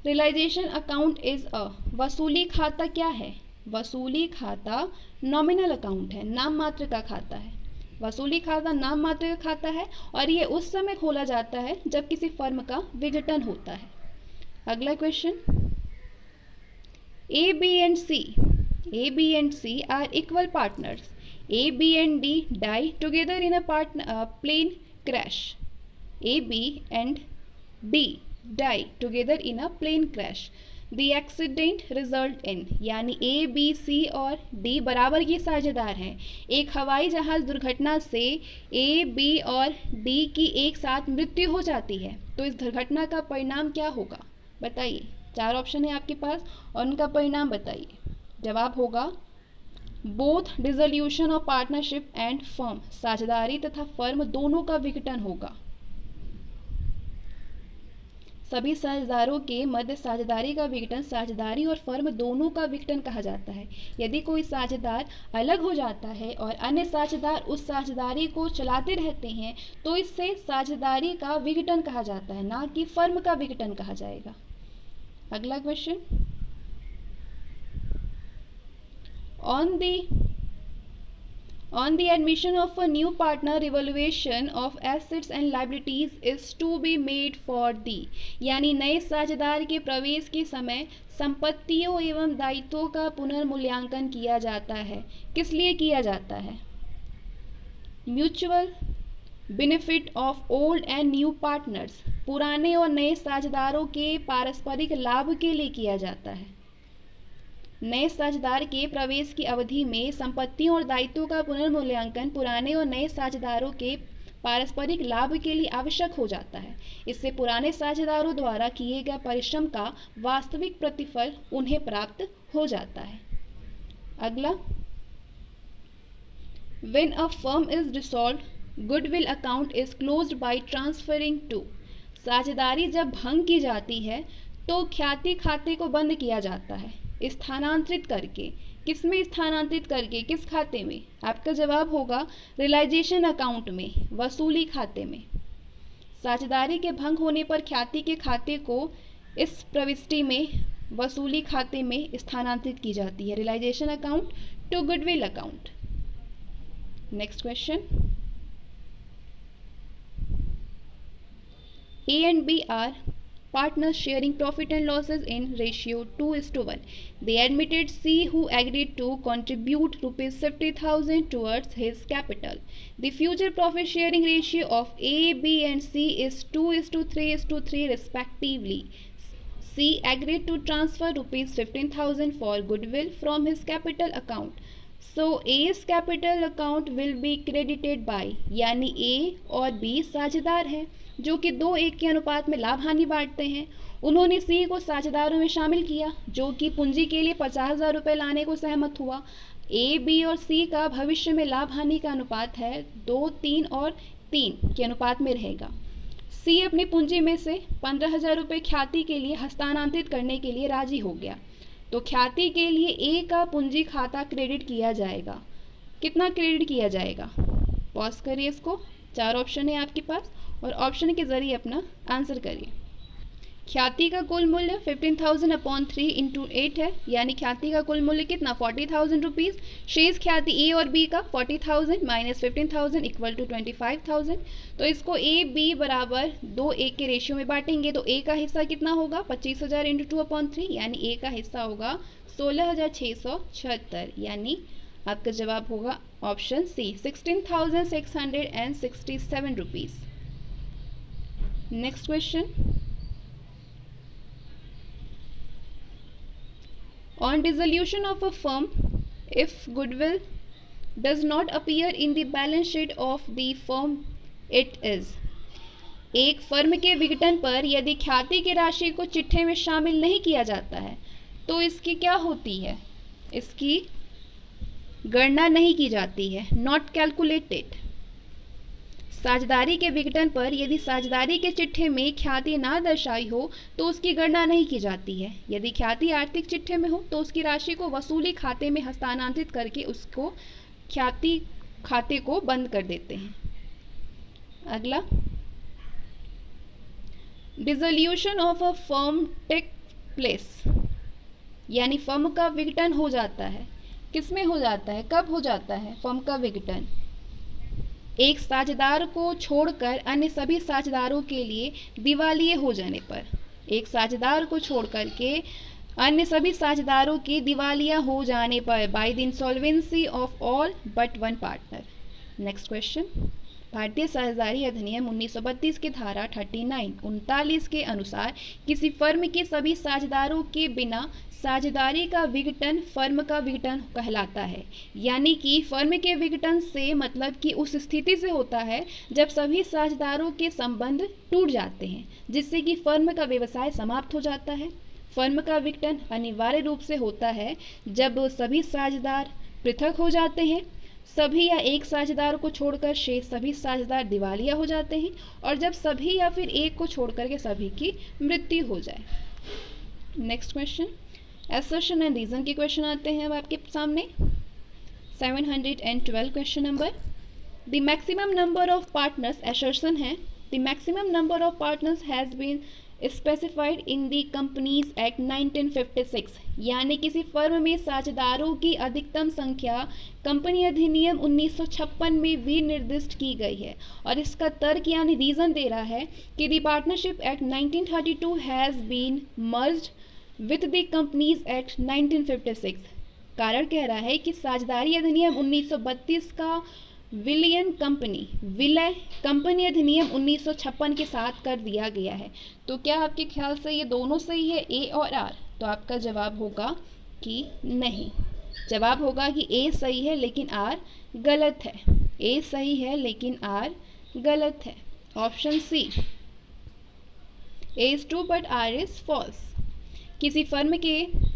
realisation account is a, वसूली खाता क्या है? वसूली खाता नॉमिनल अकाउंट है, नाम मात्र का खाता है। वसूली खाता नाम मात्र का खाता है और ये उस समय खोला जाता है जब किसी फर्म का विघटन होता है। अगला question, A B and C are equal partners. A, B and D die together in a plane crash. A, B and D die together in a plane crash. The accident result in, यानी A, B, C और D बराबर की साझेदार हैं। एक हवाई जहाज दुर्घटना से A, B और D की एक साथ मृत्यु हो जाती है तो इस दुर्घटना का परिणाम क्या होगा? बताइए। 4 ऑप्शन है आपके पास और उनका परिणाम बताइए। जवाब होगा both dissolution of partnership and firm, साझेदारी तथा फर्म दोनों का विघटन होगा। सभी साझेदारों के मध्य साझेदारी का विघटन साझेदारी और फर्म दोनों का विघटन कहा जाता है। यदि कोई साझेदार अलग हो जाता है और अन्य साझेदार उस साझेदारी को चलाते रहते हैं तो इससे साझेदारी का विघटन कहा जाता है, ना कि फर्म का विघटन कहा जाएगा। अगला question, on the admission of a new partner, evaluation of assets and liabilities is to be made for the, यानी नए साझेदार के प्रवेश के समय संपत्तियों एवं दायित्वों का पुनर्मूल्यांकन किया जाता है। किस लिए किया जाता है? Mutual benefit of old and new partners, पुराने और नए साझेदारों के पारस्परिक लाभ के लिए किया जाता है। नए साझेदार के प्रवेश की अवधि में संपत्तियों और दायित्वों का पुनर्मूल्यांकन पुराने और नए साझेदारों के पारस्परिक लाभ के लिए आवश्यक हो जाता है। इससे पुराने साझेदारों द्वारा किए गए परिश्रम का वास्तविक प्रतिफल उन्हें प्राप्त हो जाता है। अगला, when a firm is dissolved, goodwill account is closed by transferring to, साझेदारी जब भंग की जाती है तो ख्याति खाते को बंद किया जाता है, स्थानांतरित करके। किसमें स्थानांतरित करके, किस खाते में? आपका जवाब होगा रियलाइजेशन अकाउंट में, वसूली खाते में। साझेदारी के भंग होने पर ख्याति के खाते को इस प्रविष्टि में वसूली खाते में स्थानांतरित की जाती है, realisation account to goodwill account. Next question, A and B are partners sharing profit and losses in ratio 2:1. They admitted C, who agreed to contribute rupees 50,000 towards his capital. The future profit sharing ratio of A, B and C is 2:3:3 respectively. C agreed to transfer rupees 15,000 for goodwill from his capital account. So A's capital account will be credited by, यानी A और B साझेदार हैं जो कि 2:1 के अनुपात में लाभ हानि बांटते हैं। उन्होंने C को साझेदारों में शामिल किया जो कि पूंजी के लिए 50,000 रुपये लाने को सहमत हुआ। A, B और C का भविष्य में लाभ हानि का अनुपात है 2, 3 और 3 के अनुपात में रहेगा। C अपनी पूंजी में से 15,000 रुपये ख्याति के लिए हस्तांतरित करने के लिए राजी हो गया तो ख्याति के लिए A का पूंजी खाता क्रेडिट किया जाएगा। कितना क्रेडिट किया जाएगा? पॉज करिए इसको। 4 ऑप्शन है आपके पास और ऑप्शन के जरिए अपना आंसर करिए। ख्याति का कुल मूल्य 15,000 अपॉन 3 इंटू 8 है, यानी ख्याति का कुल मूल्य कितना 40,000 रुपीज़। शेष ख्याति ए और बी का 40,000 माइनस 15,000 इक्वल टू 25,000। तो इसको ए बी बराबर 2:1 के रेशियो में बांटेंगे तो ए का हिस्सा कितना होगा 25,000 इंटू 2/3, यानी ए का हिस्सा होगा 16,676, यानी आपका जवाब होगा option C 16,667 rupees. Next question, on dissolution of a firm, if goodwill does not appear in the balance sheet of the firm it is. एक फर्म के विघटन पर यदि ख्याति की राशि को चिट्ठे में शामिल नहीं किया जाता है तो इसकी क्या होती है, इसकी गणना नहीं की जाती है, नॉट कैलकुलेटेड। साझेदारी के विघटन पर यदि साझेदारी के चिट्ठे में ख्याति ना दर्शाई हो तो उसकी गणना नहीं की जाती है। यदि ख्याति आर्थिक चिट्ठे में हो तो उसकी राशि को वसूली खाते में हस्तांतरित करके उसको ख्याति खाते को बंद कर देते हैं। अगला, dissolution of a firm take place, यानी फर्म का विघटन हो जाता है। किसमें हो जाता है, कब हो जाता है फर्म का विघटन? एक साझेदार को छोड़कर अन्य सभी साझेदारों के लिए दिवालिये हो जाने पर। एक साझेदार को छोड़कर के अन्य सभी साझेदारों के दिवालिया हो जाने पर, by the insolvency of all but one partner. Next question, भारतीय साझेदारी अधिनियम 1932 की धारा 39 के अनुसार किसी फर्म के सभी साझेदारों के बिना साझेदारी का विघटन फर्म का विघटन कहलाता है। यानी कि फर्म के विघटन से मतलब कि उस स्थिति से होता है जब सभी साझेदारों के संबंध टूट जाते हैं, जिससे कि फर्म का व्यवसाय समाप्त हो जाता है। फर्म का विघटन अनिवार्य रूप से होता है जब सभी साझेदार पृथक हो जाते हैं, सभी या एक साझेदार को छोड़कर शेष सभी साझेदार दिवालिया हो जाते हैं, और जब सभी या फिर एक को छोड़कर के सभी की मृत्यु हो जाए। Next question, assertion and reason के क्वेश्चन आते हैं अब आपके सामने। 712 question number, the maximum number of partners, assertion है the maximum number of partners has been specified in the companies act 1956, यानी किसी फर्म में साझेदारों की अधिकतम संख्या कंपनी अधिनियम 1956 में विनिर्दिष्ट की गई है। और इसका तर्क यानी रीजन दे रहा है कि the partnership act 1932 has been merged with the companies act 1956। कारण कह रहा है कि साझेदारी अधिनियम 1932 का विलय कंपनी अधिनियम 1956 के साथ कर दिया गया है। तो क्या आपके ख्याल से ये दोनों सही है, ए और आर? तो आपका जवाब होगा कि नहीं। जवाब होगा कि ए सही है लेकिन आर गलत है। ए सही है लेकिन आर गलत है। Option C, A is true but R is false. किसी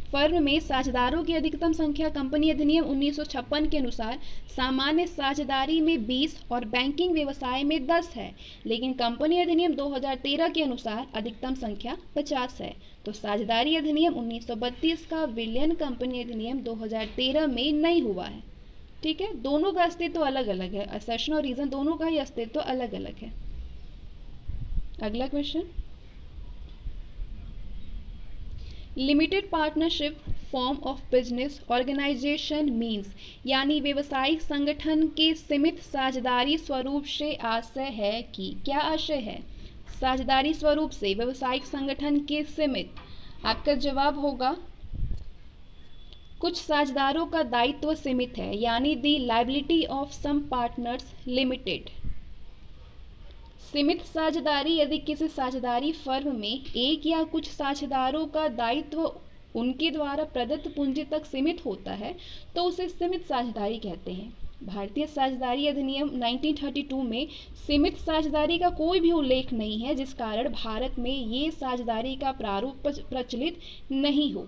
फर्म में साझेदारों की अधिकतम संख्या कंपनी अधिनियम 1956 के अनुसार सामान्य साझेदारी में 20 और बैंकिंग व्यवसाय में 10 है, लेकिन कंपनी अधिनियम 2013 के अनुसार अधिकतम संख्या 50 है। तो साझेदारी अधिनियम 1932 का विलयन कंपनी अधिनियम 2013 में नहीं हुआ है। ठीक है, दोनों का अस्तित्व अलग अलग है, असर्शन और रीजन दोनों का ही अस्तित्व अलग अलग है। अगला question, limited partnership form of business organisation means, यानी व्यवसायिक संगठन के सीमित साझेदारी स्वरूप से आशय है कि, क्या आशय है? साझेदारी स्वरूप से व्यवसायिक संगठन के सीमित। आपका जवाब होगा कुछ साझेदारों का दायित्व सीमित है, यानी the liability of some partners limited. सीमित साझेदारी, यदि किसी साझेदारी फर्म में एक या कुछ साझेदारों का दायित्व उनके द्वारा प्रदत्त पूंजी तक सीमित होता है तो उसे सीमित साझेदारी कहते हैं। भारतीय साझेदारी अधिनियम 1932 में सीमित साझेदारी का कोई भी उल्लेख नहीं है, जिस कारण भारत में ये साझेदारी का प्रारूप प्रचलित नहीं हो।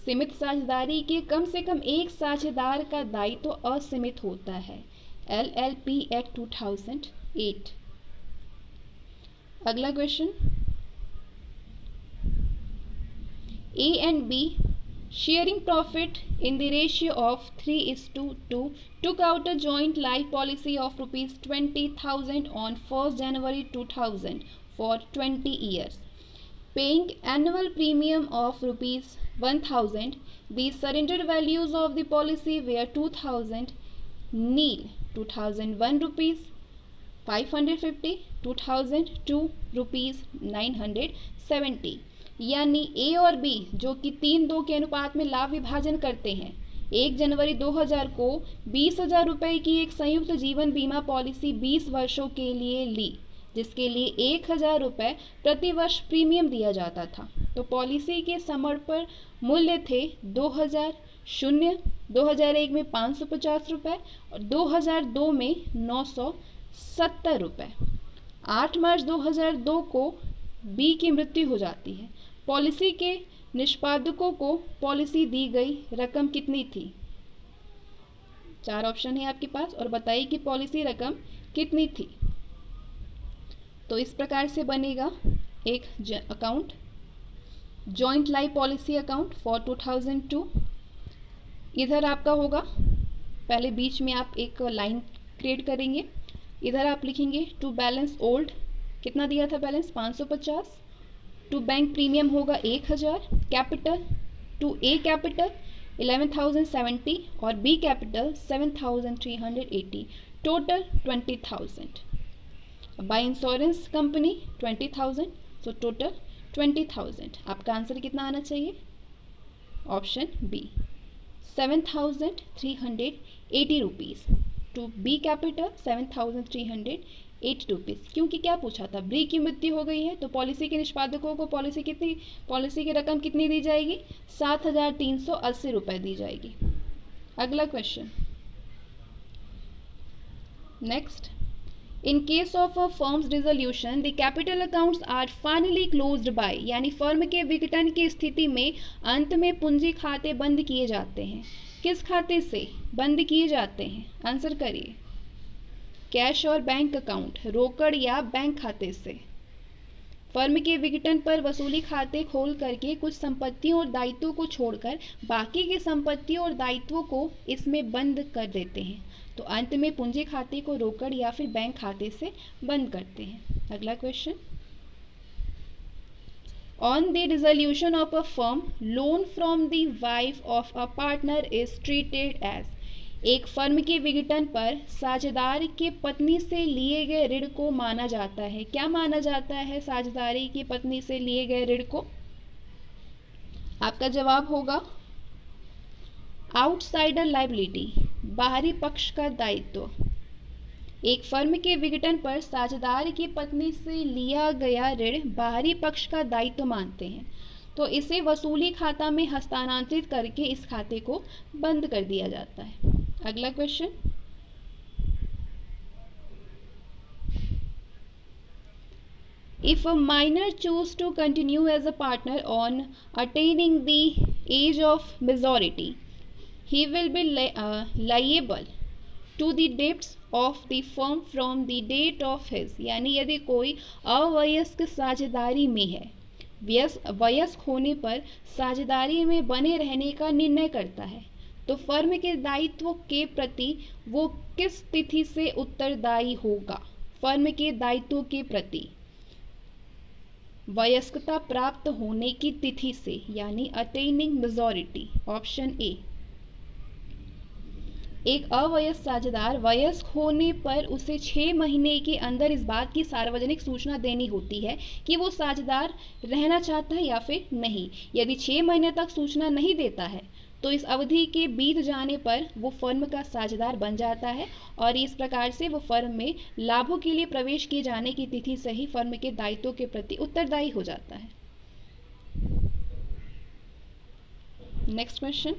सीमित साझेदारी के कम से कम एक साझेदार का दायित्व असीमित होता है। LLP act 2008। अगला question, A and B sharing profit in the ratio of 3:2 took out a joint life policy of rupees 20,000 on 1st January 2000 for 20 years, paying annual premium of rupees 1,000. The surrendered values of the policy were 2,000 nil, 2001 rupees 550, 2002 rupees 970। यानी ए और बी जो कि 3-2 के अनुपात में लाभ विभाजन करते हैं, 1 जनवरी 2000 को 20,000 रुपये की एक संयुक्त जीवन बीमा पॉलिसी 20 वर्षों के लिए ली, जिसके लिए 1,000 रुपये प्रति वर्ष प्रीमियम दिया जाता था। तो पॉलिसी के समर्पण मूल्य थे 2,000 शून्य, 2001 में 550 रुपये और 2002 में 970 रुपये। 8 मार्च 2002 को बी की मृत्यु हो जाती है। पॉलिसी के निष्पादकों को पॉलिसी दी गई रकम कितनी थी? 4 ऑप्शन है आपके पास और बताइए कि पॉलिसी रकम कितनी थी। तो इस प्रकार से बनेगा एक account, joint life policy account for 2002। इधर आपका होगा, पहले बीच में आप एक लाइन क्रिएट करेंगे, इधर आप लिखेंगे टू बैलेंस ओल्ड, कितना दिया था बैलेंस? 550। टू बैंक प्रीमियम होगा 1000, कैपिटल टू ए कैपिटल 11,070 और B capital 7,380, total 20,000। By insurance company 20,000, so total 20,000। आपका आंसर कितना आना चाहिए? Option B 7,380 rupees. To B capital 7,380 rupees. क्योंकि क्या पूछा था? बी की मृत्यु हो गई है तो पॉलिसी के निष्पादकों को पॉलिसी की रकम कितनी दी जाएगी? 7,380 रुपये दी जाएगी। अगला question, next, in case of a firm's dissolution the capital accounts are finally closed by, यानी फर्म के विघटन की स्थिति में अंत में पूंजी खाते बंद किए जाते हैं। किस खाते से बंद किए जाते हैं? आंसर करिए। कैश और बैंक अकाउंट, रोकड़ या बैंक खाते से। फर्म के विघटन पर वसूली खाते खोल करके कुछ संपत्तियों और दायित्वों को छोड़कर बाकी की संपत्तियों और दायित्वों को इसमें बंद कर देते हैं। तो अंत में पूंजी खाते को रोकड़ या फिर बैंक खाते से बंद करते हैं। अगला question, on the dissolution of a firm loan from the wife of a partner is treated as. एक फर्म के विघटन पर साझेदार के पत्नी से लिए गए ऋण को माना जाता है। क्या माना जाता है साझेदारी की पत्नी से लिए गए ऋण को? आपका जवाब होगा आउटसाइडर लायबिलिटी, बाहरी पक्ष का दायित्व। एक फर्म के विघटन पर साझेदार की पत्नी से लिया गया ऋण बाहरी पक्ष का दायित्व मानते हैं, तो इसे वसूली खाता में हस्तांतरित करके इस खाते को बंद कर दिया जाता है। अगला question, if a minor choose to continue as a partner on attaining the age of majority he will be liable to the debts of the firm from the date of his, यानी यदि कोई अवयस्क साझेदारी में है, वयस्क होने पर साझेदारी में बने रहने का निर्णय करता है, तो फर्म के दायित्व के प्रति वो किस तिथि से उत्तरदायी होगा? फर्म के दायित्व के प्रति वयस्कता प्राप्त होने की तिथि से, यानी अटेनिंग मेजॉरिटी। Option A. एक अवयस्क साझेदार वयस्क होने पर उसे 6 महीने के अंदर इस बात की सार्वजनिक सूचना देनी होती है कि वो साझेदार रहना चाहता है या फिर नहीं। यदि 6 महीने तक सूचना नहीं देता है तो इस अवधि के बीत जाने पर वो फर्म का साझेदार बन जाता है और इस प्रकार से वो फर्म में लाभों के लिए प्रवेश किए जाने की तिथि से ही फर्म के दायित्वों के प्रति उत्तरदायी हो जाता है। Next question,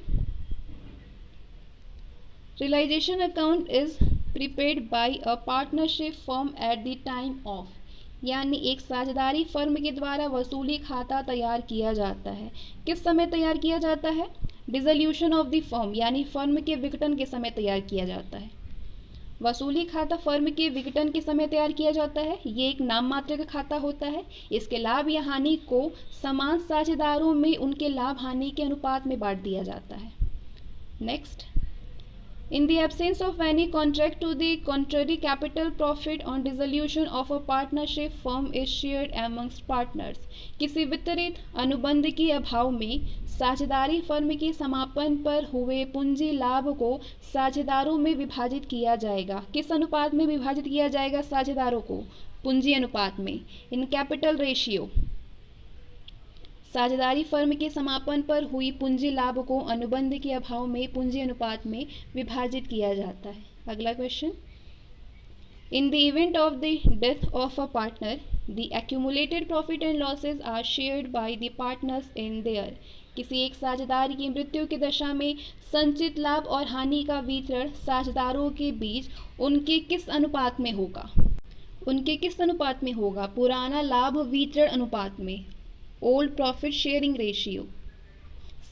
realization account is prepared by a partnership firm at the time of, यानी एक साझेदारी फर्म के द्वारा वसूली खाता तैयार किया जाता है। किस समय तैयार किया जाता है? डिसोल्यूशन ऑफ द फर्म, यानी फर्म के विघटन के समय तैयार किया जाता है। वसूली खाता फर्म के विघटन के समय तैयार किया जाता है। ये एक नाम मात्र का खाता होता है। इसके लाभ या हानि को समान साझेदारों में उनके लाभ हानि के अनुपात में बांट दिया जाता है। Next, in the absence of any contract to the contrary, capital profit on dissolution of a partnership firm is shared amongst partners। किसी वितरित अनुबंध के अभाव में साझेदारी फर्म के समापन पर हुए पूंजी लाभ को साझेदारों में विभाजित किया जाएगा। किस अनुपात में विभाजित किया जाएगा साझेदारों को? पूंजी अनुपात में, इन कैपिटल रेशियो। साझेदारी फर्म के समापन पर हुई पूंजी लाभ को अनुबंध के अभाव में पूंजी अनुपात में विभाजित किया जाता है। अगला question, in the event of the death of a partner the accumulated profit and losses are shared by the partners in their, किसी एक साझेदार की मृत्यु की दशा में संचित लाभ और हानि का वितरण साझेदारों के बीच उनके किस अनुपात में होगा? पुराना लाभ वितरण अनुपात में, ओल्ड प्रॉफिट शेयरिंग रेशियो।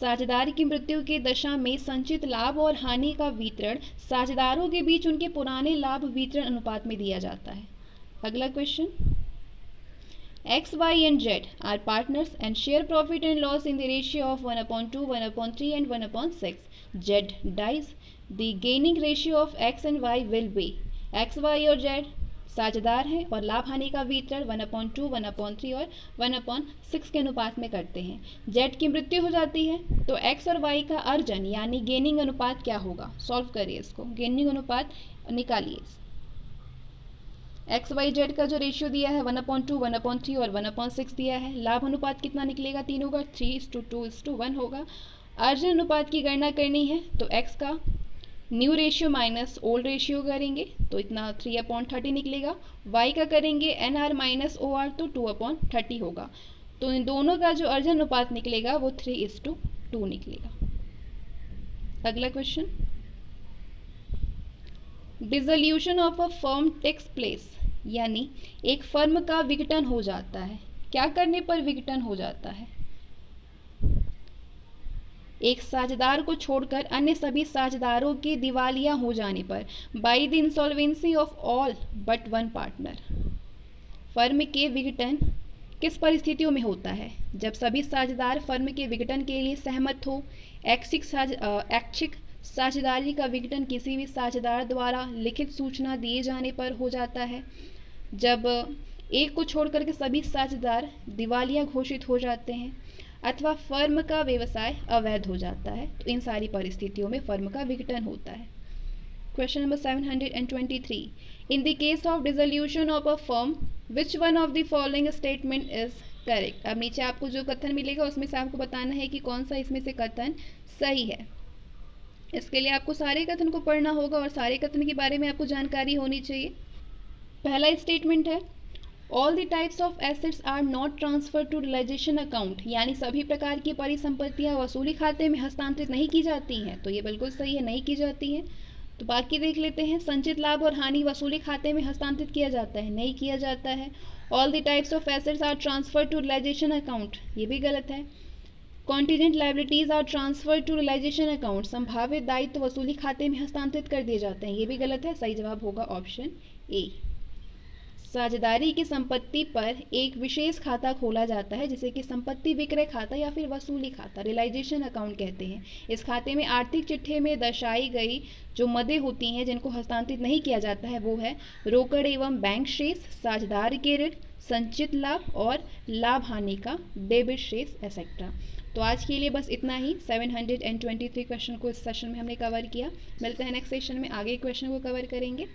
साझेदार की मृत्यु की दशा में संचित लाभ और हानि का वितरण साझेदारों के बीच उनके पुराने लाभ वितरण अनुपात में दिया जाता है। अगला question, X, Y and Z are partners and share profit and loss in the ratio of 1/2, 1/3 and 1/6. Z dies. The gaining ratio of X and Y will be, X, Y और Z साझेदार हैं और लाभ हानि का वितरण 1/2, 1/3 और 1/6 के अनुपात में करते हैं। Z की मृत्यु हो जाती है तो X और Y का अर्जन यानी गेनिंग अनुपात क्या होगा? सॉल्व करिए इसको, गेनिंग अनुपात निकालिए। एक्स वाई जेड का जो रेशियो दिया है 1/2, 1/3 और 1/6 दिया है। लाभ अनुपात कितना निकलेगा? तीनों का 3:2:1 होगा। अर्जन अनुपात की गणना करनी है तो एक्स का new ratio minus old ratio करेंगे तो इतना 3/30 निकलेगा। वाई का करेंगे एनआर माइनस ओआर तो 2/30 होगा। तो इन दोनों का जो अर्जन अनुपात निकलेगा वो 3:2 निकलेगा। अगला question, dissolution of a firm takes place, यानी एक फर्म का विघटन हो जाता है। क्या करने पर विघटन हो जाता है? एक साझेदार को छोड़कर अन्य सभी साझेदारों के दिवालिया हो जाने पर, by the insolvency of all but one partner. Firm के विघटन किस परिस्थितियों में होता है? जब सभी साझेदार फर्म के विघटन के लिए सहमत हो। ऐच्छिक साझेदारी का विघटन किसी भी साझेदार द्वारा लिखित सूचना दिए जाने पर हो जाता है। जब एक को छोड़कर के सभी साझेदार दिवालिया घोषित हो जाते हैं अथवा फर्म का व्यवसाय अवैध हो जाता है, तो इन सारी परिस्थितियों में फर्म का विघटन होता है। Question number 723, in the case of dissolution of a firm which one of the following statement is correct. अब नीचे आपको जो कथन मिलेगा उसमें से आपको बताना है कि कौन सा इसमें से कथन सही है। इसके लिए आपको सारे कथन को पढ़ना होगा और सारे कथन के बारे में आपको जानकारी होनी चाहिए। पहला स्टेटमेंट है, all the types of assets are not transfer to realisation account, यानी सभी प्रकार की परिसंपत्तियां वसूली खाते में हस्तांतरित नहीं की जाती हैं। तो ये बिल्कुल सही है, नहीं की जाती हैं। तो बाकी देख लेते हैं, संचित लाभ और हानि वसूली खाते में हस्तांतरित किया जाता है, नहीं किया जाता है। All the types of assets are transfer to realisation account, ये भी गलत है। Contingent liabilities are transfer to realisation account, संभावित दायित्व वसूली खाते में हस्तांतरित कर दिए जाते हैं, ये भी गलत है। सही जवाब होगा ऑप्शन ए। साझेदारी की संपत्ति पर एक विशेष खाता खोला जाता है जिसे कि संपत्ति विक्रय खाता या फिर वसूली खाता, रियलाइजेशन अकाउंट कहते हैं। इस खाते में आर्थिक चिट्ठे में दर्शाई गई जो मदें होती हैं जिनको हस्तांतरित नहीं किया जाता है वो है रोकड़ एवं बैंक शेष, साझेदार के ऋण, संचित लाभ और लाभ हानि का डेबिट शेष एसेट्रा। तो आज के लिए बस इतना ही। 723 क्वेश्चन को इस सेशन में हमने कवर किया। मिलते हैं नेक्स्ट सेशन में, आगे क्वेश्चन को कवर करेंगे।